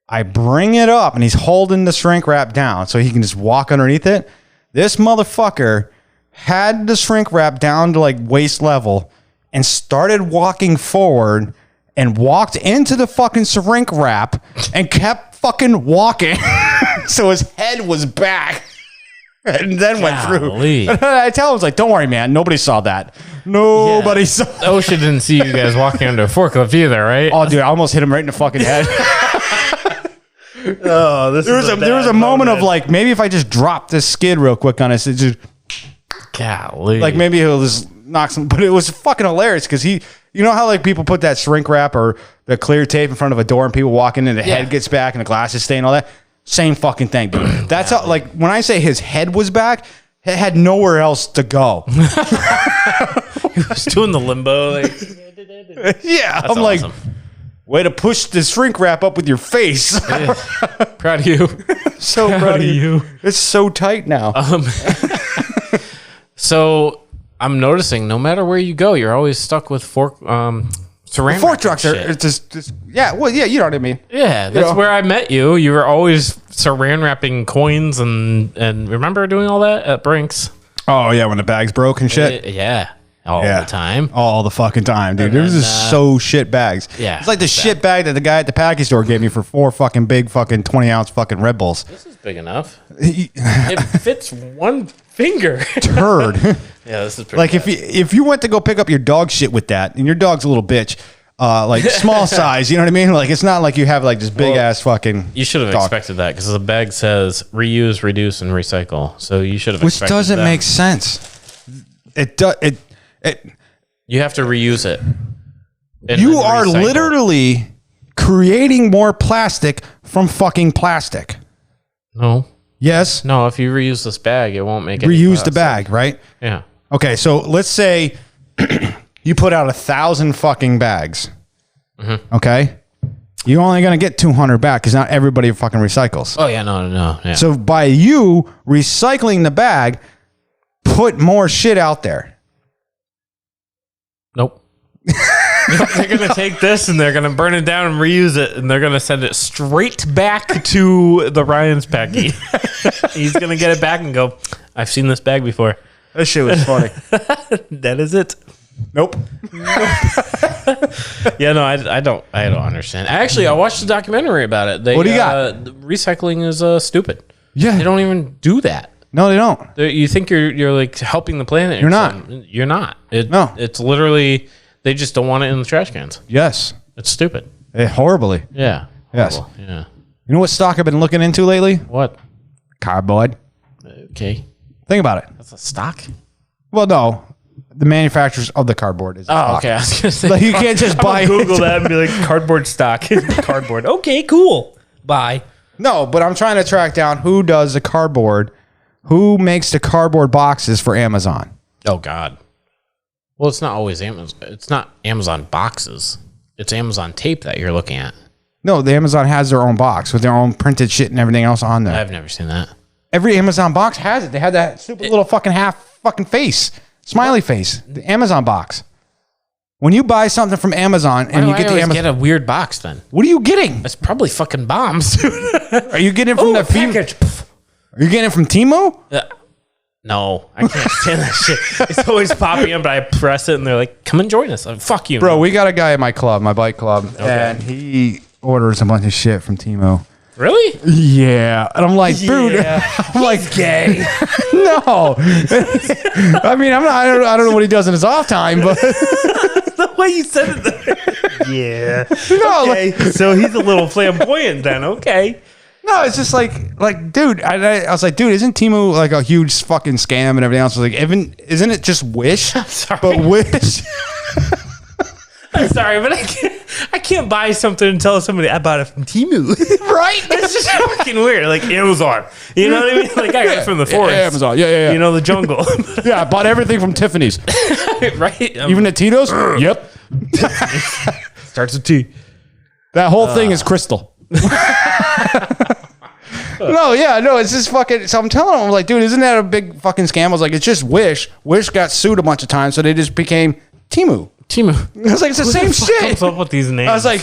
I bring it up and he's holding the shrink wrap down so he can just walk underneath it. This motherfucker had the shrink wrap down to like waist level and started walking forward and walked into the fucking shrink wrap and kept fucking walking. So his head was back. And then went through. I tell him, I was like, don't worry, man. Nobody saw that. Nobody saw that. OSHA didn't see you guys walking under a forklift either, right? Oh, dude, I almost hit him right in the fucking head. There was a moment of like, maybe if I just drop this skid real quick on us, it just, golly. like maybe he'll just knock some, but it was fucking hilarious because you know how like people put that shrink wrap or the clear tape in front of a door and people walk in and the head gets back and the glasses stay and all that? Same fucking thing, dude. That's how, like, when I say his head was back, it had nowhere else to go. He was doing the limbo. Like, yeah. that's I'm like, awesome. way to push the shrink wrap up with your face. Proud of you. So proud of you. It's so tight now. So I'm noticing no matter where you go, you're always stuck with saran Fork trucks are it's just yeah. Well, yeah, you know what I mean. Yeah, that's where I met you. You were always saran wrapping coins and remember doing all that at Brinks? Oh yeah, when the bags broke and shit. Yeah, all the time. All the fucking time, dude. It was just so shit bags. Yeah, it's like the shit bag that the guy at the package store gave me for 4 fucking big fucking 20-ounce fucking Red Bulls. This is big enough. It fits one finger. Turd. Yeah, this is pretty like bad. if you went to go pick up your dog shit with that, and your dog's a little bitch, like small size, you know what I mean? Like it's not like you have like this big ass fucking. You should have dog. expected that because the bag says reuse, reduce, and recycle. So you should have. Which expected doesn't that. make sense. It does. It. You have to reuse it. And You then are recycle. literally creating more plastic from fucking plastic. No. Yes. No, if you reuse this bag, it won't make it. Reuse the bag, right? Yeah. Okay, so let's say you put out 1,000 fucking bags. Mm-hmm. Okay, you're only gonna get 200 back because not everybody fucking recycles. Oh yeah, no. Yeah. So by you recycling the bag, put more shit out there. Nope. They're gonna take this and they're gonna burn it down and reuse it, and they're gonna send it straight back to the Ryan's Packy. He's gonna get it back and go, "I've seen this bag before." That shit was funny. That is it. Nope. Yeah, no, I don't understand. Actually, I watched a documentary about it. What do you got? Recycling is stupid. Yeah. They don't even do that. No, they don't. You think you're like helping the planet? You're not. You're not. No. It's literally they just don't want it in the trash cans. Yes. It's stupid. Horribly. Yeah. Yes. Horrible. Yeah. You know what stock I've been looking into lately? What? Cardboard. Okay. Think about it. That's a stock? Well, no. The manufacturers of the cardboard is Oh, okay. I was going to say. Like, you can't just buy it. Google that and be like, cardboard stock. Cardboard. Okay, cool. Bye. No, but I'm trying to track down who does the cardboard, who makes the cardboard boxes for Amazon. Oh, God. Well, it's not always Amazon. It's not Amazon boxes. It's Amazon tape that you're looking at. No, the Amazon has their own box with their own printed shit and everything else on there. I've never seen that. Every Amazon box has it. They have that stupid little fucking half fucking face, smiley face, the Amazon box. When you buy something from Amazon and you get the Amazon, get a weird box then. what are you getting? It's probably fucking bombs. Are you getting it from the package. Are you getting it from Temu? No, I can't stand that shit. It's always popping up, but I press it and they're like, come and join us. I'm like, fuck you. Bro, we got a guy at my club, my bike club, and he orders a bunch of shit from Temu. Really? Yeah. And I'm like, dude, I'm like, Gay. no. I mean, I don't know what he does in his off time, but The way you said it. Yeah. no, Okay. So he's a little flamboyant then. Okay. no, it's just like, dude, I was like, dude, isn't Temu like a huge fucking scam and everything else? I was like, isn't it just Wish? Sorry. But Wish. I'm sorry, but I can't buy something and tell somebody I bought it from Temu. Right? It's just fucking weird. Like Amazon. You know what I mean? Like I got it from the forest. Amazon. Yeah. You know, the jungle. Yeah, I bought everything from Tiffany's. Right? Even at Tito's? Yep. starts with T. That whole thing is crystal. No, it's just fucking. So I'm telling him, I'm like, dude, isn't that a big fucking scam? I was like, it's just Wish. Wish got sued a bunch of times, so they just became Temu. Temu. I was like, it's the same shit. Comes up with these names. I was like,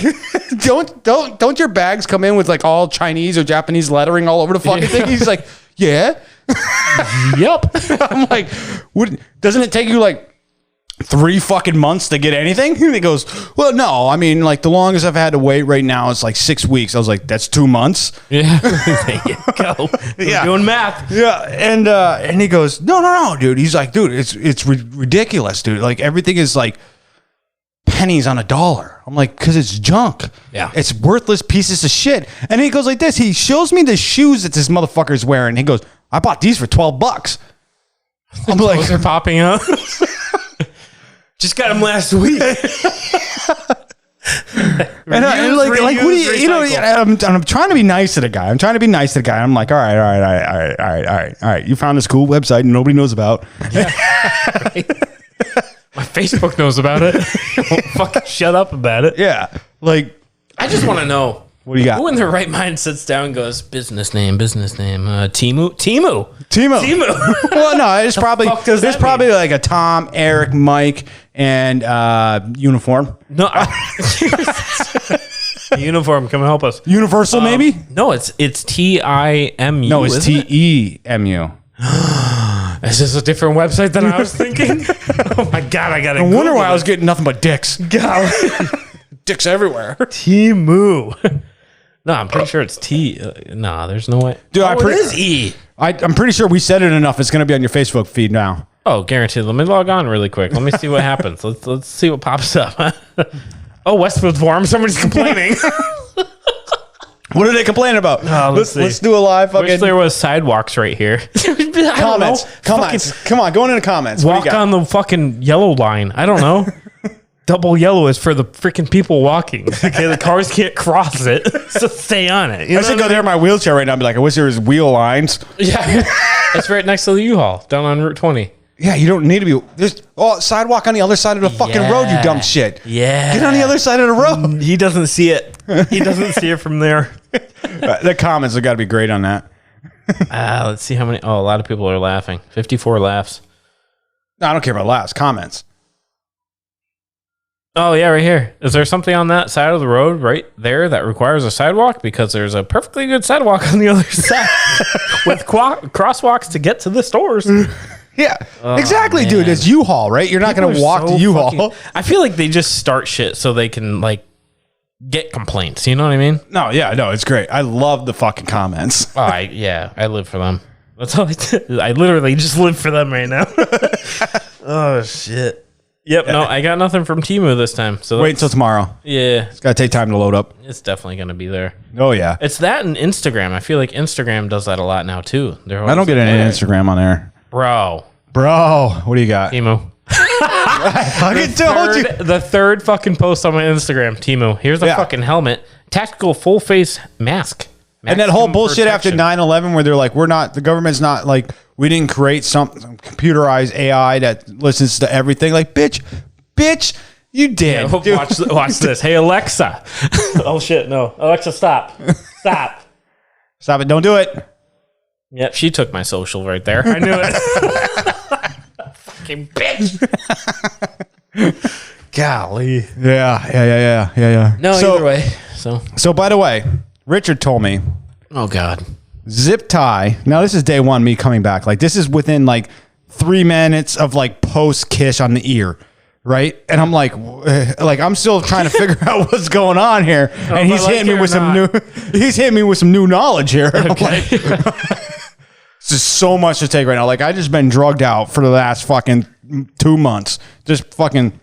don't your bags come in with like all Chinese or Japanese lettering all over the fucking thing? He's like, yeah. yep. I'm like, doesn't it take you like 3 fucking months to get anything? And he goes, well, no, I mean, like the longest I've had to wait right now is like 6 weeks. I was like, that's 2 months. Yeah. There you go. Yeah. Doing math. Yeah, and he goes, no, dude. He's like, dude, it's ridiculous, dude. Like everything is like pennies on a dollar. I'm like, because it's junk. Yeah. It's worthless pieces of shit. And he goes like this. He shows me the shoes that this motherfucker's wearing. He goes, I bought these for $12. I'm like, Those are popping up. Just got them last week. and like, what do you know? I'm trying to be nice to the guy. I'm like, all right. You found this cool website nobody knows about. Right. My Facebook knows about it. Fucking shut up about it. Yeah, like, I just want to know. what do you got? Who in their right mind sits down and goes, business name, Temu? Temu. Well, no, it's probably fuck does there's that probably like a Tom, Eric, Mike, and uniform. No. Uniform, come help us. Universal, maybe? No, it's TIMU. No, it's isn't it? TEMU. Is this a different website than I was thinking? Oh my God, I got to I wonder why I was getting nothing but dicks. Dicks everywhere. Temu. No, I'm pretty sure it's T. Nah, there's no way. Dude, it is E. I'm pretty sure we said it enough. It's going to be on your Facebook feed now. Oh, guaranteed. Let me log on really quick. Let me see what happens. Let's see what pops up. Oh, Westwood Farm. Somebody's complaining. What are they complaining about? Let's do a live Wish fucking there was sidewalks right here. comments. Come on, go into the comments. What do Walk you got? on the fucking yellow line. I don't know. Double yellow is for the freaking people walking. Okay, the cars can't cross it, so stay on it. You I know should what go there in my wheelchair right now and be like, I wish there was wheel lines. Yeah, it's right next to the U-Haul down on Route 20. Yeah, you don't need to be. There's sidewalk on the other side of the fucking road, you dumb shit. Yeah. Get on the other side of the road. He doesn't see it. He doesn't see it from there. The comments have got to be great on that. Let's see how many. Oh, a lot of people are laughing. 54 laughs. No, I don't care about laughs. Comments. Oh, yeah, right here. Is there something on that side of the road right there that requires a sidewalk? Because there's a perfectly good sidewalk on the other side with crosswalks to get to the stores. Yeah, exactly, dude. It's U-Haul, right? You're not going to walk to U-Haul. I feel like they just start shit so they can, like, get complaints. You know what I mean? No, it's great. I love the fucking comments. Oh, I live for them. That's all I do. I literally just live for them right now. Oh, shit. Yep. No, I got nothing from Temu this time. So Wait until tomorrow. yeah, It's got to take time to load up. it's definitely gonna be there. Oh, yeah. It's that and Instagram. I feel like Instagram does that a lot now too. I don't get any Instagram on there. Bro. What do you got? Temu. I fucking told you. The third fucking post on my Instagram, Temu. Here's a Yeah. fucking helmet. Tactical full face mask. And that whole Maximum bullshit after protection. 9/11 where they're like, the government's not like, we didn't create some computerized AI that listens to everything. Like, bitch, you did. dude. Watch this. Hey, Alexa. Oh, shit. No. Alexa, stop. Stop. Stop it. Don't do it. Yep, she took my social right there. I knew it. Fucking bitch. Golly. Yeah. No, so, either way. So, by the way, Richard told me oh, God. zip tie. Now, this is day one, me coming back. Like, this is within like 3 minutes of like post kiss on the ear. Right. And I'm like, I'm still trying to figure out what's going on here. And he's hitting me with some new knowledge here. Okay. It's just so much to take right now. Like, I just been drugged out for the last fucking 2 months, just fucking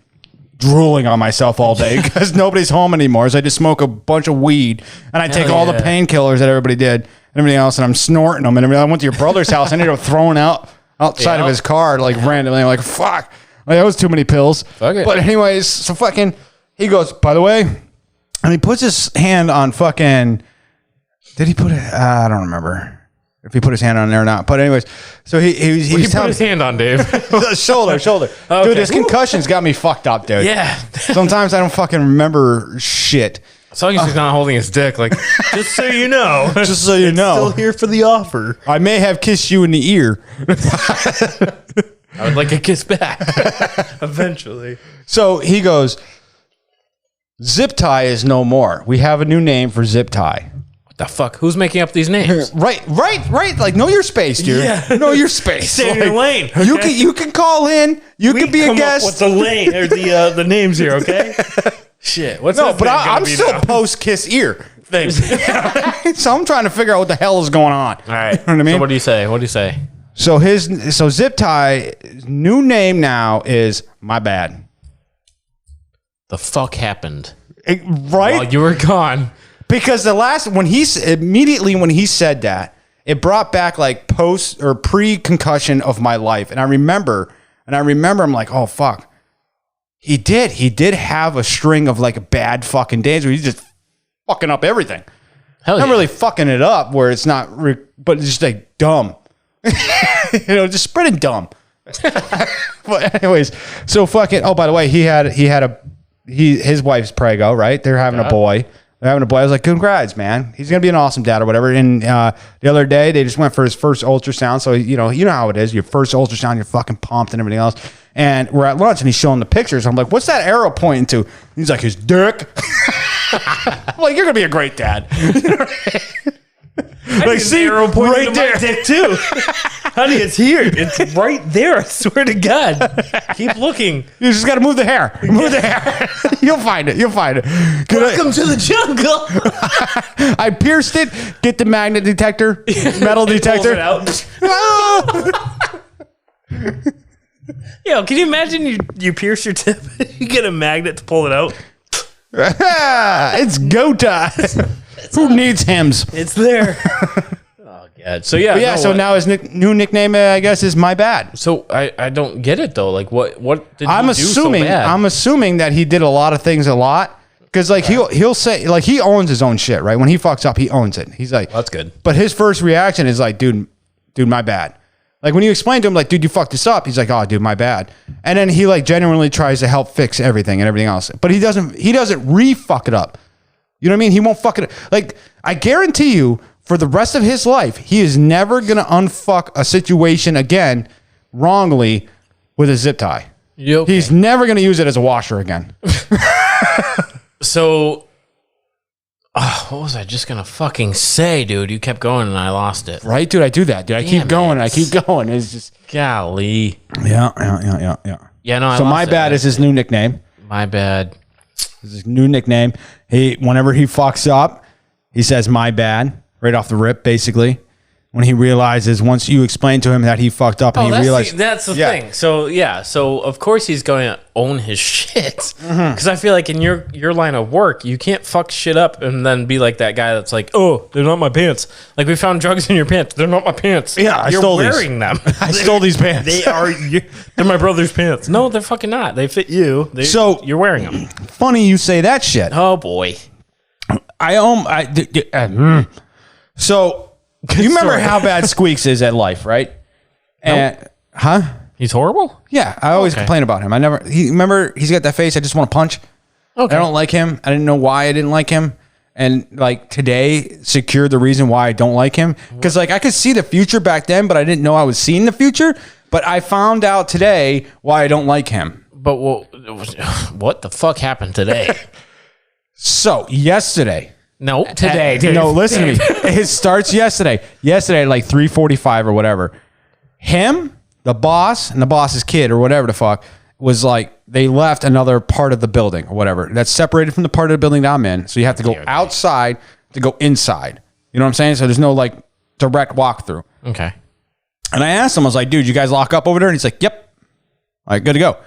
drooling on myself all day because nobody's home anymore. So I just smoke a bunch of weed and I take all the painkillers that everybody did and everything else, and I'm snorting them and everything. I went to your brother's house. I ended up throwing outside of his car like randomly. I'm like, fuck. Like, that was too many pills. Fuck it. But anyways, so fucking, he goes, by the way, and he puts his hand on fucking, did he put it? I don't remember if he put his hand on there or not. But anyways, so he He was put telling his hand on Dave. shoulder. Okay. Dude, this concussion's got me fucked up, dude. Yeah. Sometimes I don't fucking remember shit. As long as he's not holding his dick, like, just so you know. Just so you know, Still here for the offer. I may have kissed you in the ear. I would like a kiss back. Eventually. So he goes, zip tie is no more. We have a new name for zip tie. What the fuck? Who's making up these names? Right. Like, know your space, dude. Yeah. Know your space. Stay in your lane. You can call in. You can be a guest. What's the lane or the names here? Okay. Shit. What's No, his but name gonna I'm be still now? post kiss ear. Thanks. So I'm trying to figure out what the hell is going on. All right. You know what I mean? So what do you say? What do you say? So zip tie new name now is My Bad. The fuck happened? Right? While you were gone. Because immediately when he said that, it brought back like post or pre-concussion of my life. And I remember I'm like, oh fuck. He did have a string of like bad fucking days where he's just fucking up everything. Hell Not yeah. really fucking it up where it's not, but it's just like dumb. Just spreading dumb. But anyways, so fucking. Oh, by the way, his wife's prego, right? They're having a boy. I was like, congrats, man. He's gonna be an awesome dad or whatever. And the other day, they just went for his first ultrasound. So you know how it is. Your first ultrasound, you're fucking pumped and everything else. And we're at lunch, and he's showing the pictures. I'm like, what's that arrow pointing to? He's like, his dick. I'm like, you're gonna be a great dad. Like, see, right there. Dick too. Honey, it's here. It's right there. I swear to God. Keep looking. You just got to move the hair. Move the hair. You'll find it. Welcome to the jungle. I pierced it. Get the magnet detector, metal Pulls detector. it out. Yo, can you imagine you pierce your tip? You get a magnet to pull it out. It's go time. Who needs hymns? It's there. Oh god. So yeah. But yeah. no, So what- now his new nickname, I guess, is My Bad. So I don't get it though. Like what did I'm he do so assuming. bad? I'm assuming that he did a lot of things a lot. Because like he'll say like he owns his own shit, right? When he fucks up, he owns it. He's like, That's good. But his first reaction is like, dude, my bad. Like when you explain to him, like, dude, you fucked this up. He's like, oh, dude, my bad. And then he like genuinely tries to help fix everything and everything else. But he doesn't re-fuck it up. You know what I mean? He won't fuck it up. Like I guarantee you, for the rest of his life, he is never gonna unfuck a situation again wrongly with a zip tie. You okay? He's never gonna use it as a washer again. So what was I just gonna fucking say, dude? You kept going and I lost it. Right, dude? I do that, dude. I keep Damn going. it. I keep going. It's just Golly. yeah. Yeah, no. I So lost My it. Bad is his new nickname. My bad. It's his new nickname. Whenever he fucks up, he says My Bad right off the rip, basically. when he realizes, once you explain to him that he fucked up and he realized. That's the Yeah. thing. So of course he's going to own his shit. Because I feel like in your line of work, you can't fuck shit up and then be like that guy that's like, oh, they're not my pants. Like, we found drugs in your pants. They're not my pants. Yeah, You're stole these. wearing them. I stole these pants. They're my brother's pants. No, they're fucking not. They fit you. So- you're wearing them. Funny you say that shit. Oh boy. So you remember story. how bad Squeaks is at life, right? And huh? He's horrible. Yeah, I always Okay. complain about him. Remember he's got that face. I just want to punch. Okay. I don't like him. I didn't know why I didn't like him. And like today secured the reason why I don't like him. Because like I could see the future back then, but I didn't know I was seeing the future. But I found out today why I don't like him. But what the fuck happened today? So yesterday. No, today. Dude. No, listen to me. It starts yesterday. Yesterday at like 3:45 or whatever. Him, the boss, and the boss's kid or whatever the fuck was like, they left another part of the building or whatever that's separated from the part of the building that I'm in. So you have to go outside to go inside. You know what I'm saying? So there's no like direct walkthrough. Okay. And I asked him, I was like, dude, you guys lock up over there? And he's like, yep. All right, good to go.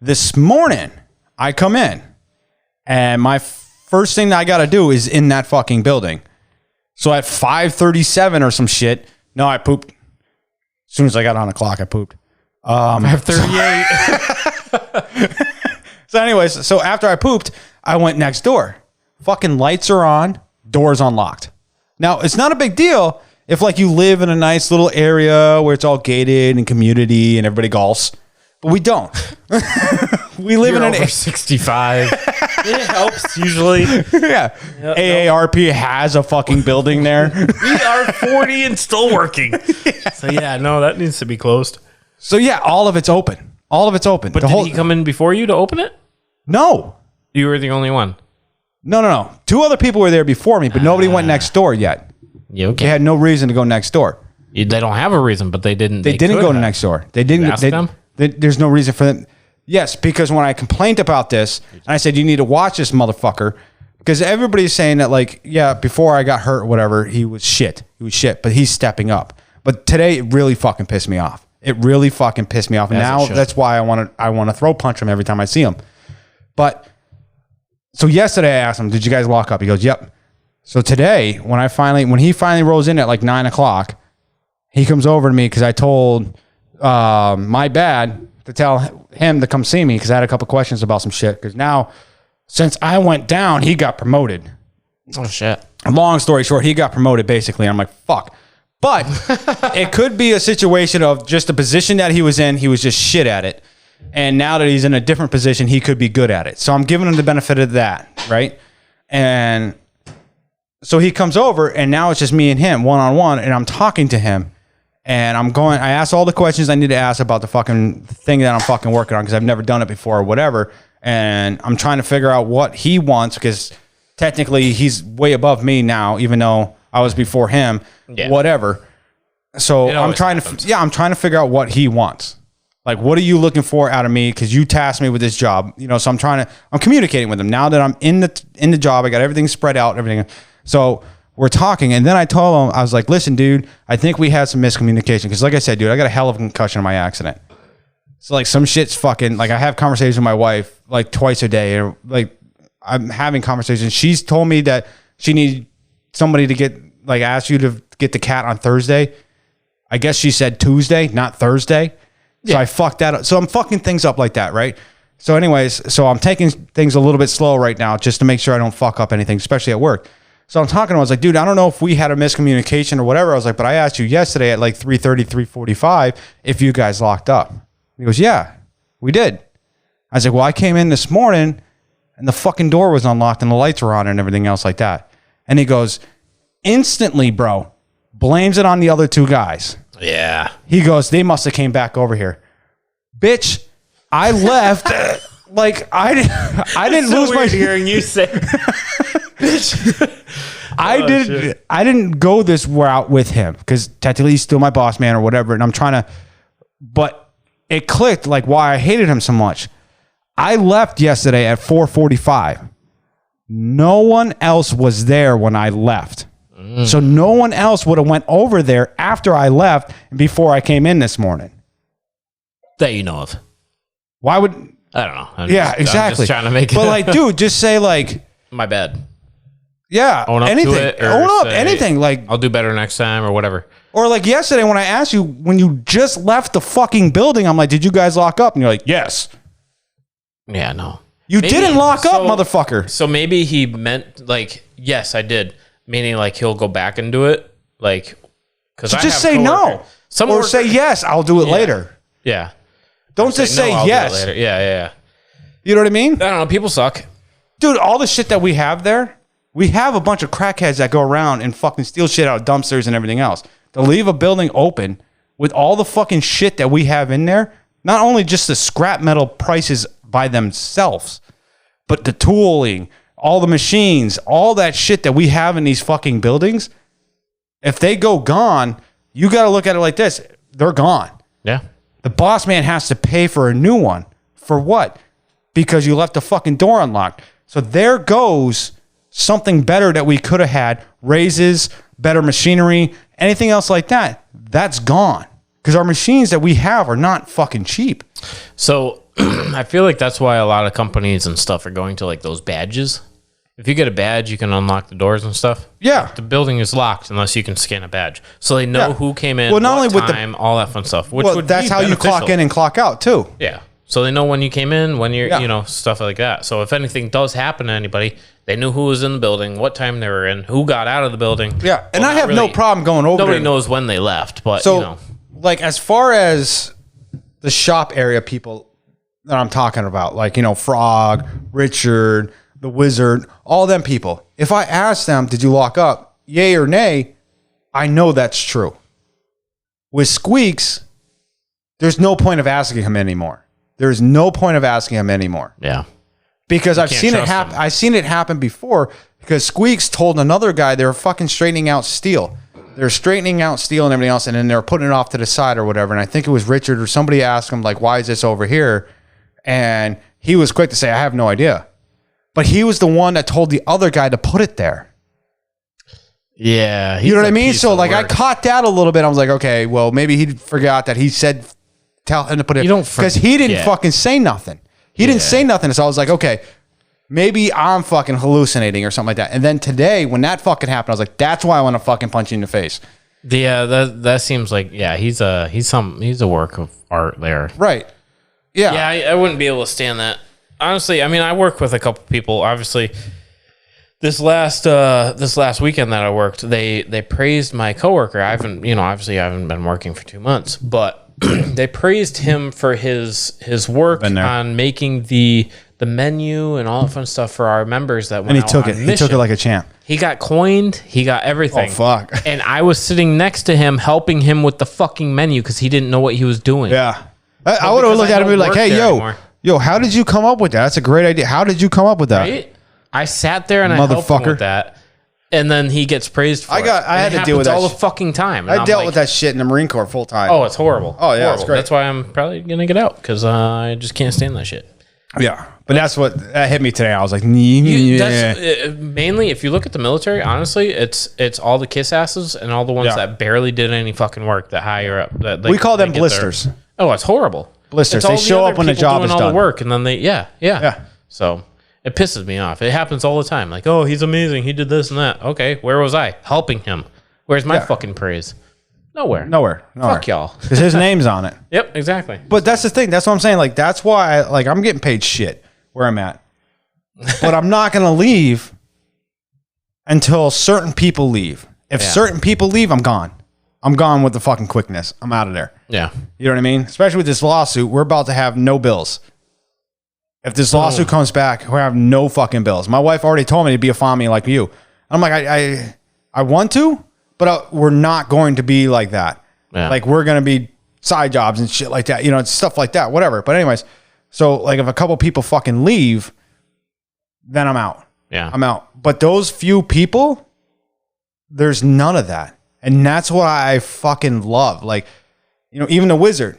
This morning, I come in and my first thing that I got to do is in that fucking building. So at 5:37 or some shit, no, I pooped. As soon as I got on the clock, I pooped. 5:38. So anyways, so after I pooped, I went next door. Fucking lights are on, doors unlocked. Now, it's not a big deal if like you live in a nice little area where it's all gated and community and everybody golfs, but we don't. We live You're in an over 65. It helps usually. yeah. AARP has a fucking building there. We are 40 and still working. So yeah, no, that needs to be closed. So yeah, all of it's open. All of it's open. But did he come in before you to open it? No. You were the only one. No. Two other people were there before me, but nobody went next door yet. Yeah, They okay. had no reason to go next door. They don't have a reason, but they didn't. They didn't could go have. next door. They didn't. You asked them? There's no reason for them. Yes, because when I complained about this, and I said, you need to watch this motherfucker, because everybody's saying that, like, yeah, before I got hurt or whatever, he was shit. But he's stepping up. But today, it really fucking pissed me off. It really fucking pissed me off. And As it now should. that's why I want to throw punch him every time I see him. But so yesterday I asked him, did you guys lock up? He goes, yep. So today, when he finally rolls in at like 9 o'clock, he comes over to me because I told my bad to tell him to come see me because I had a couple questions about some shit. Because now, since I went down, he got promoted. Oh shit. Long story short, he got promoted basically. I'm like, fuck. But it could be a situation of just the position that he was in, he was just shit at it. And now that he's in a different position, he could be good at it. So I'm giving him the benefit of that, right? And so he comes over, and now it's just me and him one-on-one, and I'm talking to him. And I asked all the questions I need to ask about the fucking thing that I'm fucking working on because I've never done it before or whatever. And I'm trying to figure out what he wants because technically he's way above me now, even though I was before him, whatever. So I'm trying to figure out what he wants. Like, what are you looking for out of me? Because you tasked me with this job, so I'm communicating with him now that I'm in the job. I got everything spread out, everything. So we're talking, and then I told him, I was like, listen, dude, I think we had some miscommunication. Because like I said, dude, I got a hell of a concussion in my accident. So like some shit's fucking, like I have conversations with my wife like twice a day. Or like I'm having conversations. She's told me that she needs somebody to ask you to get the cat on Thursday. I guess she said Tuesday, not Thursday. So I fucked that up. So I'm fucking things up like that, right? So anyways, so I'm taking things a little bit slow right now just to make sure I don't fuck up anything, especially at work. So I'm talking to him. I was like, dude, I don't know if we had a miscommunication or whatever. I was like, but I asked you yesterday at like 3:30, 3:45 if you guys locked up. He goes, yeah, we did. I was like, well, I came in this morning and the fucking door was unlocked and the lights were on and everything else like that. And he goes, instantly, bro, blames it on the other two guys. Yeah. He goes, they must have came back over here. Bitch, I left. Like, I didn't lose my hearing you say. I didn't go this route with him because technically he's still my boss man or whatever. And I'm trying to, but it clicked like why I hated him so much. I left yesterday at 4:45. No one else was there when I left. So no one else would have went over there after I left and before I came in this morning. That you know of. Why would... I don't know. I'm exactly. I'm just trying to make it. But like, dude, just say like... My bad. Yeah, Own up anything. to it. Or Own up, say, anything. Like, I'll do better next time or whatever. or like yesterday when I asked you, when you just left the fucking building, I'm like, did you guys lock up? And you're like, yes. Yeah, no. You Maybe- didn't lock up, so- motherfucker. So maybe he meant like, yes, I did. Meaning like he'll go back and do it. Like, because So just say no. Or say yes, I'll do it later. Yeah. Don't just say no, I'll do it yes. later. Yeah. You know what I mean? I don't know. People suck. Dude, all the shit that we have there, we have a bunch of crackheads that go around and fucking steal shit out of dumpsters and everything else. To leave a building open with all the fucking shit that we have in there, not only just the scrap metal prices by themselves, but the tooling, all the machines, all that shit that we have in these fucking buildings, if they go gone, you got to look at it like this. They're gone. Yeah. The boss man has to pay for a new one. For what? Because you left the fucking door unlocked. So there goes something better that we could have had. Raises, better machinery, anything else like that. That's gone. Because our machines that we have are not fucking cheap. So I feel like that's why a lot of companies and stuff are going to like those badges. If you get a badge, you can unlock the doors and stuff. Yeah. The building is locked unless you can scan a badge. So they know who came in, Well, not what only with the- time, all that fun stuff. Which Well, would that's be how you clock beneficial. in and clock out too. Yeah. So they know when you came in, when you're, Yeah. you know, stuff like that. So if anything does happen to anybody, they knew who was in the building, what time they were in, who got out of the building. Yeah. And Well, I not have no really- problem going over Nobody there. knows when they left, but, So, you know. like, as far as the shop area people that I'm talking about, like, you know, Frog, Richard, the Wizard, all them people, if I ask them, did you lock up, yay or nay, I know that's true. With Squeaks, there's no point of asking him anymore. There's no point of asking him anymore. Yeah. Because I've can't seen it trust happen. him. I've seen it happen before. Because Squeaks told another guy they were fucking straightening out steel. They're straightening out steel and everything else, and then they're putting it off to the side or whatever. And I think it was Richard or somebody asked him like, "Why is this over here?" And he was quick to say, "I have no idea." But he was the one that told the other guy to put it there. Yeah. You know what I mean? So like, I caught that a little bit. I was like, okay, well, maybe he forgot that he said tell him to put it. You don't because he didn't forget. fucking say nothing. He didn't say nothing. So I was like, okay, maybe I'm fucking hallucinating or something like that. And then today, when that fucking happened, I was like, that's why I want to fucking punch you in the face. Yeah, that seems like, yeah, he's a work of art there. Right. Yeah. Yeah, I wouldn't be able to stand that. Honestly, I mean, I work with a couple people. Obviously, this last weekend that I worked, they praised my coworker. Obviously I haven't been working for 2 months, but they praised him for his work Been there. on making the menu and all that fun stuff for our members that went And he out took on it. He mission. took it like a champ. He got coined. He got everything. Oh, fuck. And I was sitting next to him, helping him with the fucking menu because he didn't know what he was doing. Yeah. I would have because looked I at him and be don't like, work hey, there yo, anymore. how did you come up with that? That's a great idea. How did you come up with that? Right? I sat there and I helped him Motherfucker. with that. And then he gets praised for I it. had And it to deal with happens that all the fucking time. And I I'm dealt like, with that shit in the Marine Corps full time. Oh, it's horrible. Oh, yeah, it's Horrible. great. That's why I'm probably going to get out because I just can't stand that shit. Yeah. But that's what that hit me today. I was like, yeah. That's, mainly, if you look at the military, honestly, it's all the kiss asses and all the ones Yeah. that barely did any fucking work that higher up. That We call them get blisters. There. Oh, it's horrible. Blisters. It's all They the show other up when the people job doing is all done. the work, and then yeah. So it pisses me off. It happens all the time. Like, oh, he's amazing. He did this and that. Okay, where was I helping him? Where's my fucking praise? Nowhere. Fuck y'all. Because his name's on it. Yep, exactly. But that's the thing. That's what I'm saying. Like, that's why I'm getting paid shit where I'm at. But I'm not going to leave until certain people leave. If Yeah. certain people leave, I'm gone. I'm gone with the fucking quickness. I'm out of there. Yeah. You know what I mean? Especially with this lawsuit, we're about to have no bills. If this lawsuit comes back, we're have no fucking bills. My wife already told me to be a family like you. I'm like, I want to, but we're not going to be like that. Yeah. Like, we're going to be side jobs and shit like that. You know, it's stuff like that, whatever. But anyways, so like if a couple people fucking leave, then I'm out. Yeah. I'm out. But those few people, there's none of that. And that's what I fucking love. Like, you know, even the Wizard,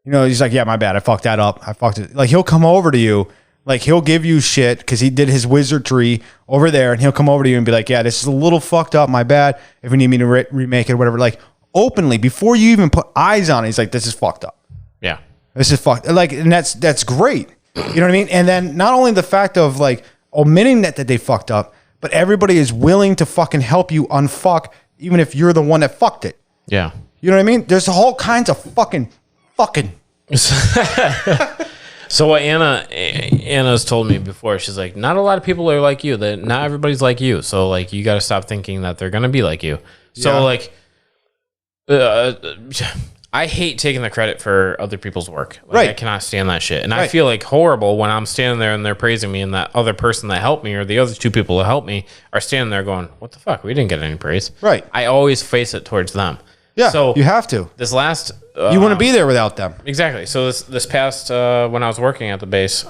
you know, he's like, yeah, my bad. I fucked that up. I fucked it. Like, he'll come over to you Like he'll give you shit because he did his wizardry over there, and he'll come over to you and be like, "Yeah, this is a little fucked up. My bad. If you need me to remake it, or whatever." Like openly before you even put eyes on it, he's like, "This is fucked up. Yeah. This is fucked." Like, and that's great. You know what I mean? And then not only the fact of like omitting that they fucked up, but everybody is willing to fucking help you unfuck, even if you're the one that fucked it. Yeah. You know what I mean? There's all kinds of fucking. So what Anna's told me before, she's like, not a lot of people are like you. That not everybody's like you. So like, you got to stop thinking that they're gonna be like you. So Yeah. like, I hate taking the credit for other people's work. Like, Right. I cannot stand that shit, and I Right. feel like horrible when I'm standing there and they're praising me, and that other person that helped me or the other two people that helped me are standing there going, "What the fuck? We didn't get any praise." Right. I always face it towards them. Yeah. So you have to. this last You wouldn't be there without them. exactly. So this past when I was working at the base,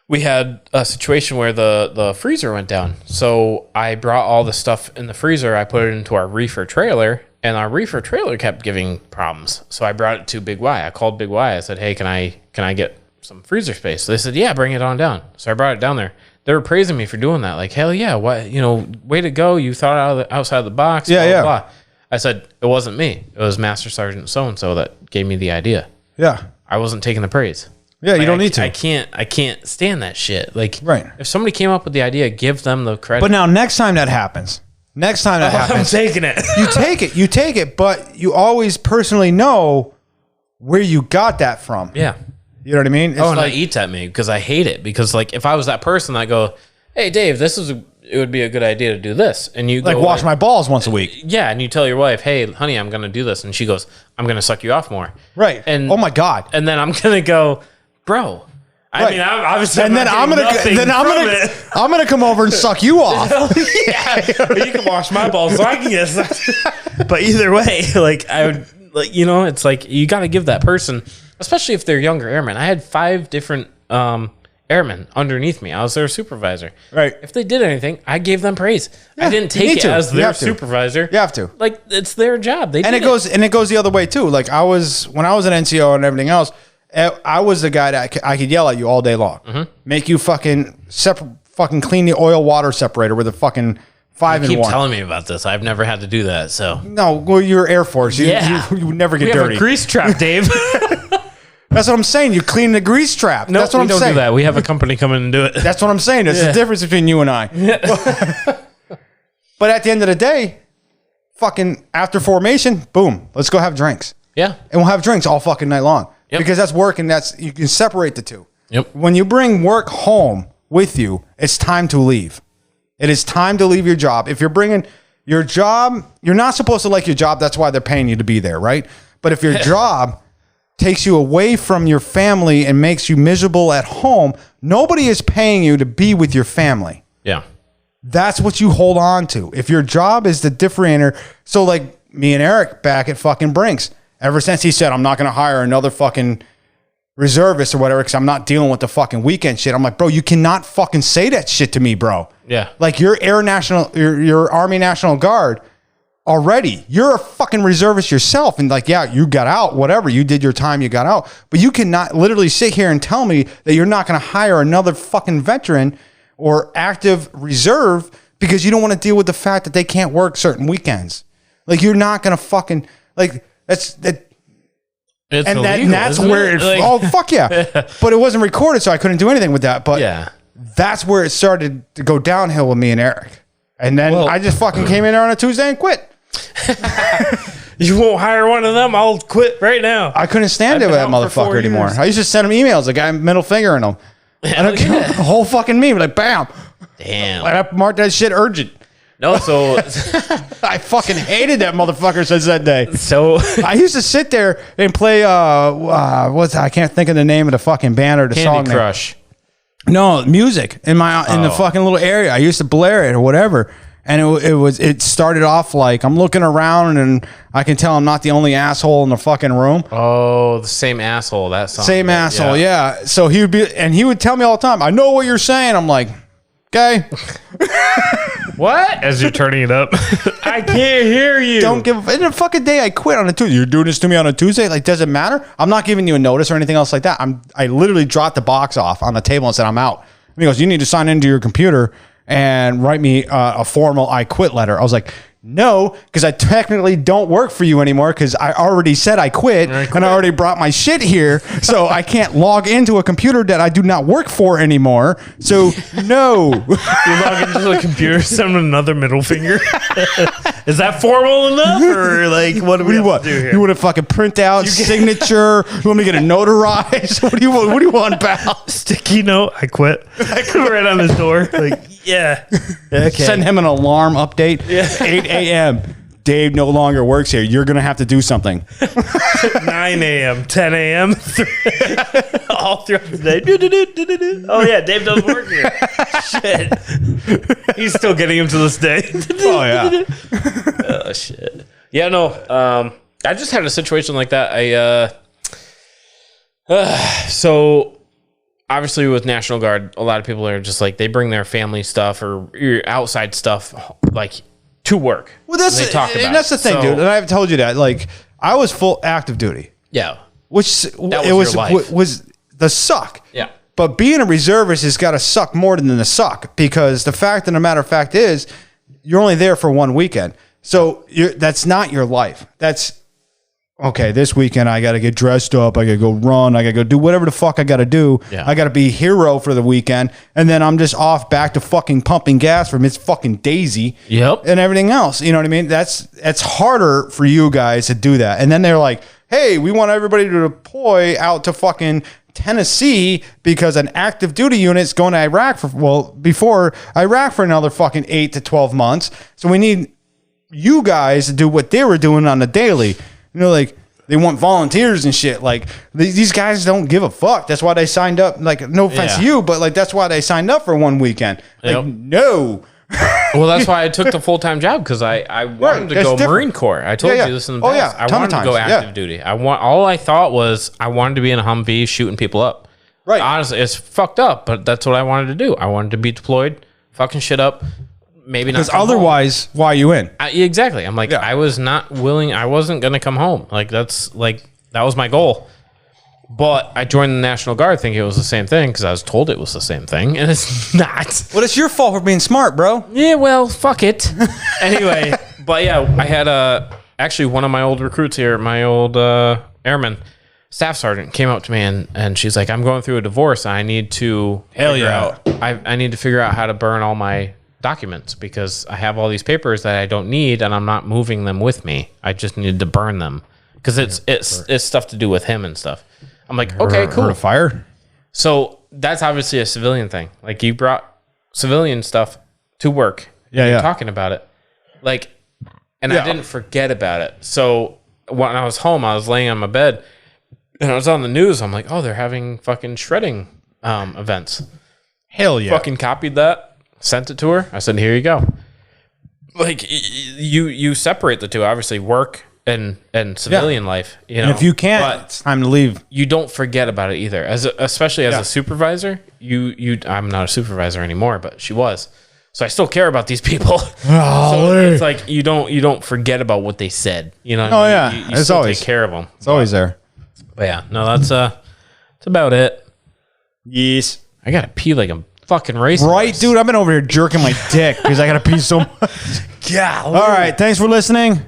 we had a situation where the freezer went down. So I brought all the stuff in the freezer. I put it into our reefer trailer, and our reefer trailer kept giving problems. So I brought it to Big Y. I called Big Y. I said, "Hey, can I get some freezer space?" So they said, "Yeah, bring it on down." So I brought it down there. They were praising me for doing that. Like, "Hell yeah, what, way to go. You thought outside the box." Yeah, blah, yeah. blah, blah. I said, "It wasn't me. It was Master Sergeant so-and-so that gave me the idea. Yeah. I wasn't taking the praise." Yeah, you Like, don't need to. I can't stand that shit. Like, Right. if somebody came up with the idea, give them the credit. But now next time that happens, I'm happens, taking it. you take it, but you always personally know where you got that from. yeah. You know what I mean? It's Oh, and like, it eats at me because I hate it. Because like, if I was that person, I go, "Hey, Dave, it would be a good idea to do this," and you like go, wash my balls once a week. yeah, and you tell your wife, "Hey, honey, I'm gonna do this," and she goes, "I'm gonna suck you off more." Right. And oh my God. And then I'm gonna go, "Bro." I Right. mean, I'm obviously, And then I'm gonna come over and suck you off. yeah, you can wash my balls so I can get sucked. But either way, like I would like, it's like you got to give that person, especially if they're younger airmen. I had 5 different airmen underneath me. I was their supervisor. Right. If they did anything, I gave them praise. I didn't you need take it to. as You their have to. supervisor. You have to. Like, it's their job. They And did it goes the other way too. Like when I was an NCO and everything else, I was the guy that I could yell at you all day long, make you fucking clean the oil water separator with a fucking 5-in-1. Keep telling me about this. I've never had to do that. So No, well, you're Air Force. You would never get we dirty. have a grease trap, Dave. That's what I'm saying. You clean the grease trap. No, That's what we I'm don't saying. do that. We have a company come in and do it. That's what I'm saying. There's a difference between you and I. But at the end of the day, fucking after formation, boom, let's go have drinks. Yeah. And we'll have drinks all fucking night long. Yep. Because that's work and you can separate the two. Yep. When you bring work home with you, it's time to leave. It is time to leave your job. If you're bringing your job, you're not supposed to like your job. That's why they're paying you to be there, right? But if your job takes you away from your family and makes you miserable at home, nobody is paying you to be with your family. Yeah. That's what you hold on to. If your job is the differentiator, so like me and Eric back at fucking Brinks, ever since he said, I'm not going to hire another fucking reservist or whatever because I'm not dealing with the fucking weekend shit. I'm like, bro, you cannot fucking say that shit to me, bro. Yeah. Like you're your Army National Guard already. You're a fucking reservist yourself. And like, yeah, you got out, whatever. You did your time, you got out. But you cannot literally sit here and tell me that you're not going to hire another fucking veteran or active reserve because you don't want to deal with the fact that they can't work certain weekends. Like you're not going to fucking like that's It's and illegal, that's isn't where it Like, oh fuck yeah. But it wasn't recorded, so I couldn't do anything with that. But yeah. that's where it started to go downhill with me and Eric. And then Well- I just fucking came in there on a Tuesday and quit. you won't hire one of them, I'll quit right now. I couldn't stand it I've with been that out for 4 motherfucker anymore. years. I used to send him emails, the guy middle fingering him. Hell yeah. The whole fucking meme, like bam. Damn. I marked that shit urgent. No, so I fucking hated that motherfucker since that day. so I used to sit there and play I can't think of the name of the fucking band or the song Candy name. Crush. No, music in the fucking little area. I used to blare it or whatever. And it started off like I'm looking around and I can tell I'm not the only asshole in the fucking room. Oh, the same asshole. That song. Same asshole, yeah. So he would tell me all the time, I know what you're saying. I'm like, okay. What? As you're turning it up. I can't hear you. Don't give in the fucking day I quit on a Tuesday. You're doing this to me on a Tuesday? Like, does it matter? I'm not giving you a notice or anything else like that. I literally dropped the box off on the table and said, I'm out. And he goes, you need to sign into your computer and write me a formal I quit letter. I was like, no, because I technically don't work for you anymore because I already said I quit and I already brought my shit here. So I can't log into a computer that I do not work for anymore. So no. You log into the computer, send another middle finger. Is that formal enough? Or like, what do we have to do here? You want to fucking print out signature? You want me to get a notarized? What do you want? What do you want, pal? Sticky note, I quit. I quit right on his door. Like, yeah. Okay. Send him an alarm update. 8 a.m. Dave no longer works here. You're gonna have to do something. 9 a.m., 10 a.m., all throughout the day. Oh yeah, Dave doesn't work here. Shit. He's still getting him to this day. Oh yeah. Oh shit. Yeah, no. I just had a situation like that. So obviously with National Guard, a lot of people are just like they bring their family stuff or outside stuff like to work. Well, that's they talk about that's the thing, so, dude. And I've told you that. Like, I was full active duty. Yeah. Which That was your life. was the suck. Yeah. But being a reservist has got to suck more than the suck because the fact of the matter of fact is you're only there for one weekend. So that's not your life. That's okay. This weekend I got to get dressed up. I got to go run. I got to go do whatever the fuck I got to do. Yeah. I got to be a hero for the weekend. And then I'm just off back to fucking pumping gas for Miss fucking Daisy. Yep. And everything else. You know what I mean? That's harder for you guys to do that. And then they're like, hey, we want everybody to deploy out to fucking Tennessee because an active duty unit's going to Iraq before Iraq for another fucking 8 to 12 months. So we need you guys to do what they were doing on the daily. You know, like they want volunteers and shit. Like these guys don't give a fuck. That's why they signed up. Like, no offense to you, but like that's why they signed up for one weekend. Like, Yep. no. Well, that's why I took the full-time job because I wanted to that's go different. Marine Corps. I told you this in the past. Oh, yeah. I Ton of wanted to go times. active Yeah. duty. All I thought was I wanted to be in a Humvee shooting people up. Right. Honestly, it's fucked up, but that's what I wanted to do. I wanted to be deployed, fucking shit up. Maybe not. Because otherwise, why are you in? Exactly. I'm like, Yeah. I was not willing. I wasn't going to come home. Like, that was my goal. But I joined the National Guard thinking it was the same thing because I was told it was the same thing, and it's not. Well, it's your fault for being smart, bro. Yeah, well, fuck it. Anyway, but yeah, I had actually one of my old recruits here, my old airman, staff sergeant, came up to me and she's like, I'm going through a divorce. I need to I need to figure out how to burn all my documents because I have all these papers that I don't need and I'm not moving them with me. I just need to burn them because it's stuff to do with him and stuff. I'm like, okay, cool. Heard of fire? So that's obviously a civilian thing. Like you brought civilian stuff to work. Yeah, You're yeah. talking about it. Like, and I didn't forget about it. So when I was home, I was laying on my bed and I was on the news. I'm like, oh, they're having fucking shredding events. Hell yeah. Fucking copied that, sent it to her. I said, here you go. Like you separate the two, obviously work and civilian life. You know, And if you can't, but it's time to leave. you don't forget about it either. Especially as a supervisor, I'm not a supervisor anymore, but she was. So I still care about these people. So it's like you don't forget about what they said. You know? Oh, yeah. You It's still always- take care of them. It's always there. But yeah, no, that's about it. Yes. I gotta pee like a fucking race. Right, dude. I've been over here jerking my dick because I got to pee so much. Yeah. All right. Thanks for listening.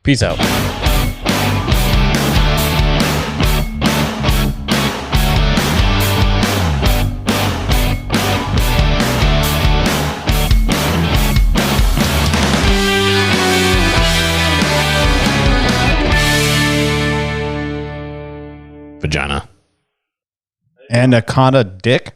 Peace out. Vagina. Anaconda dick.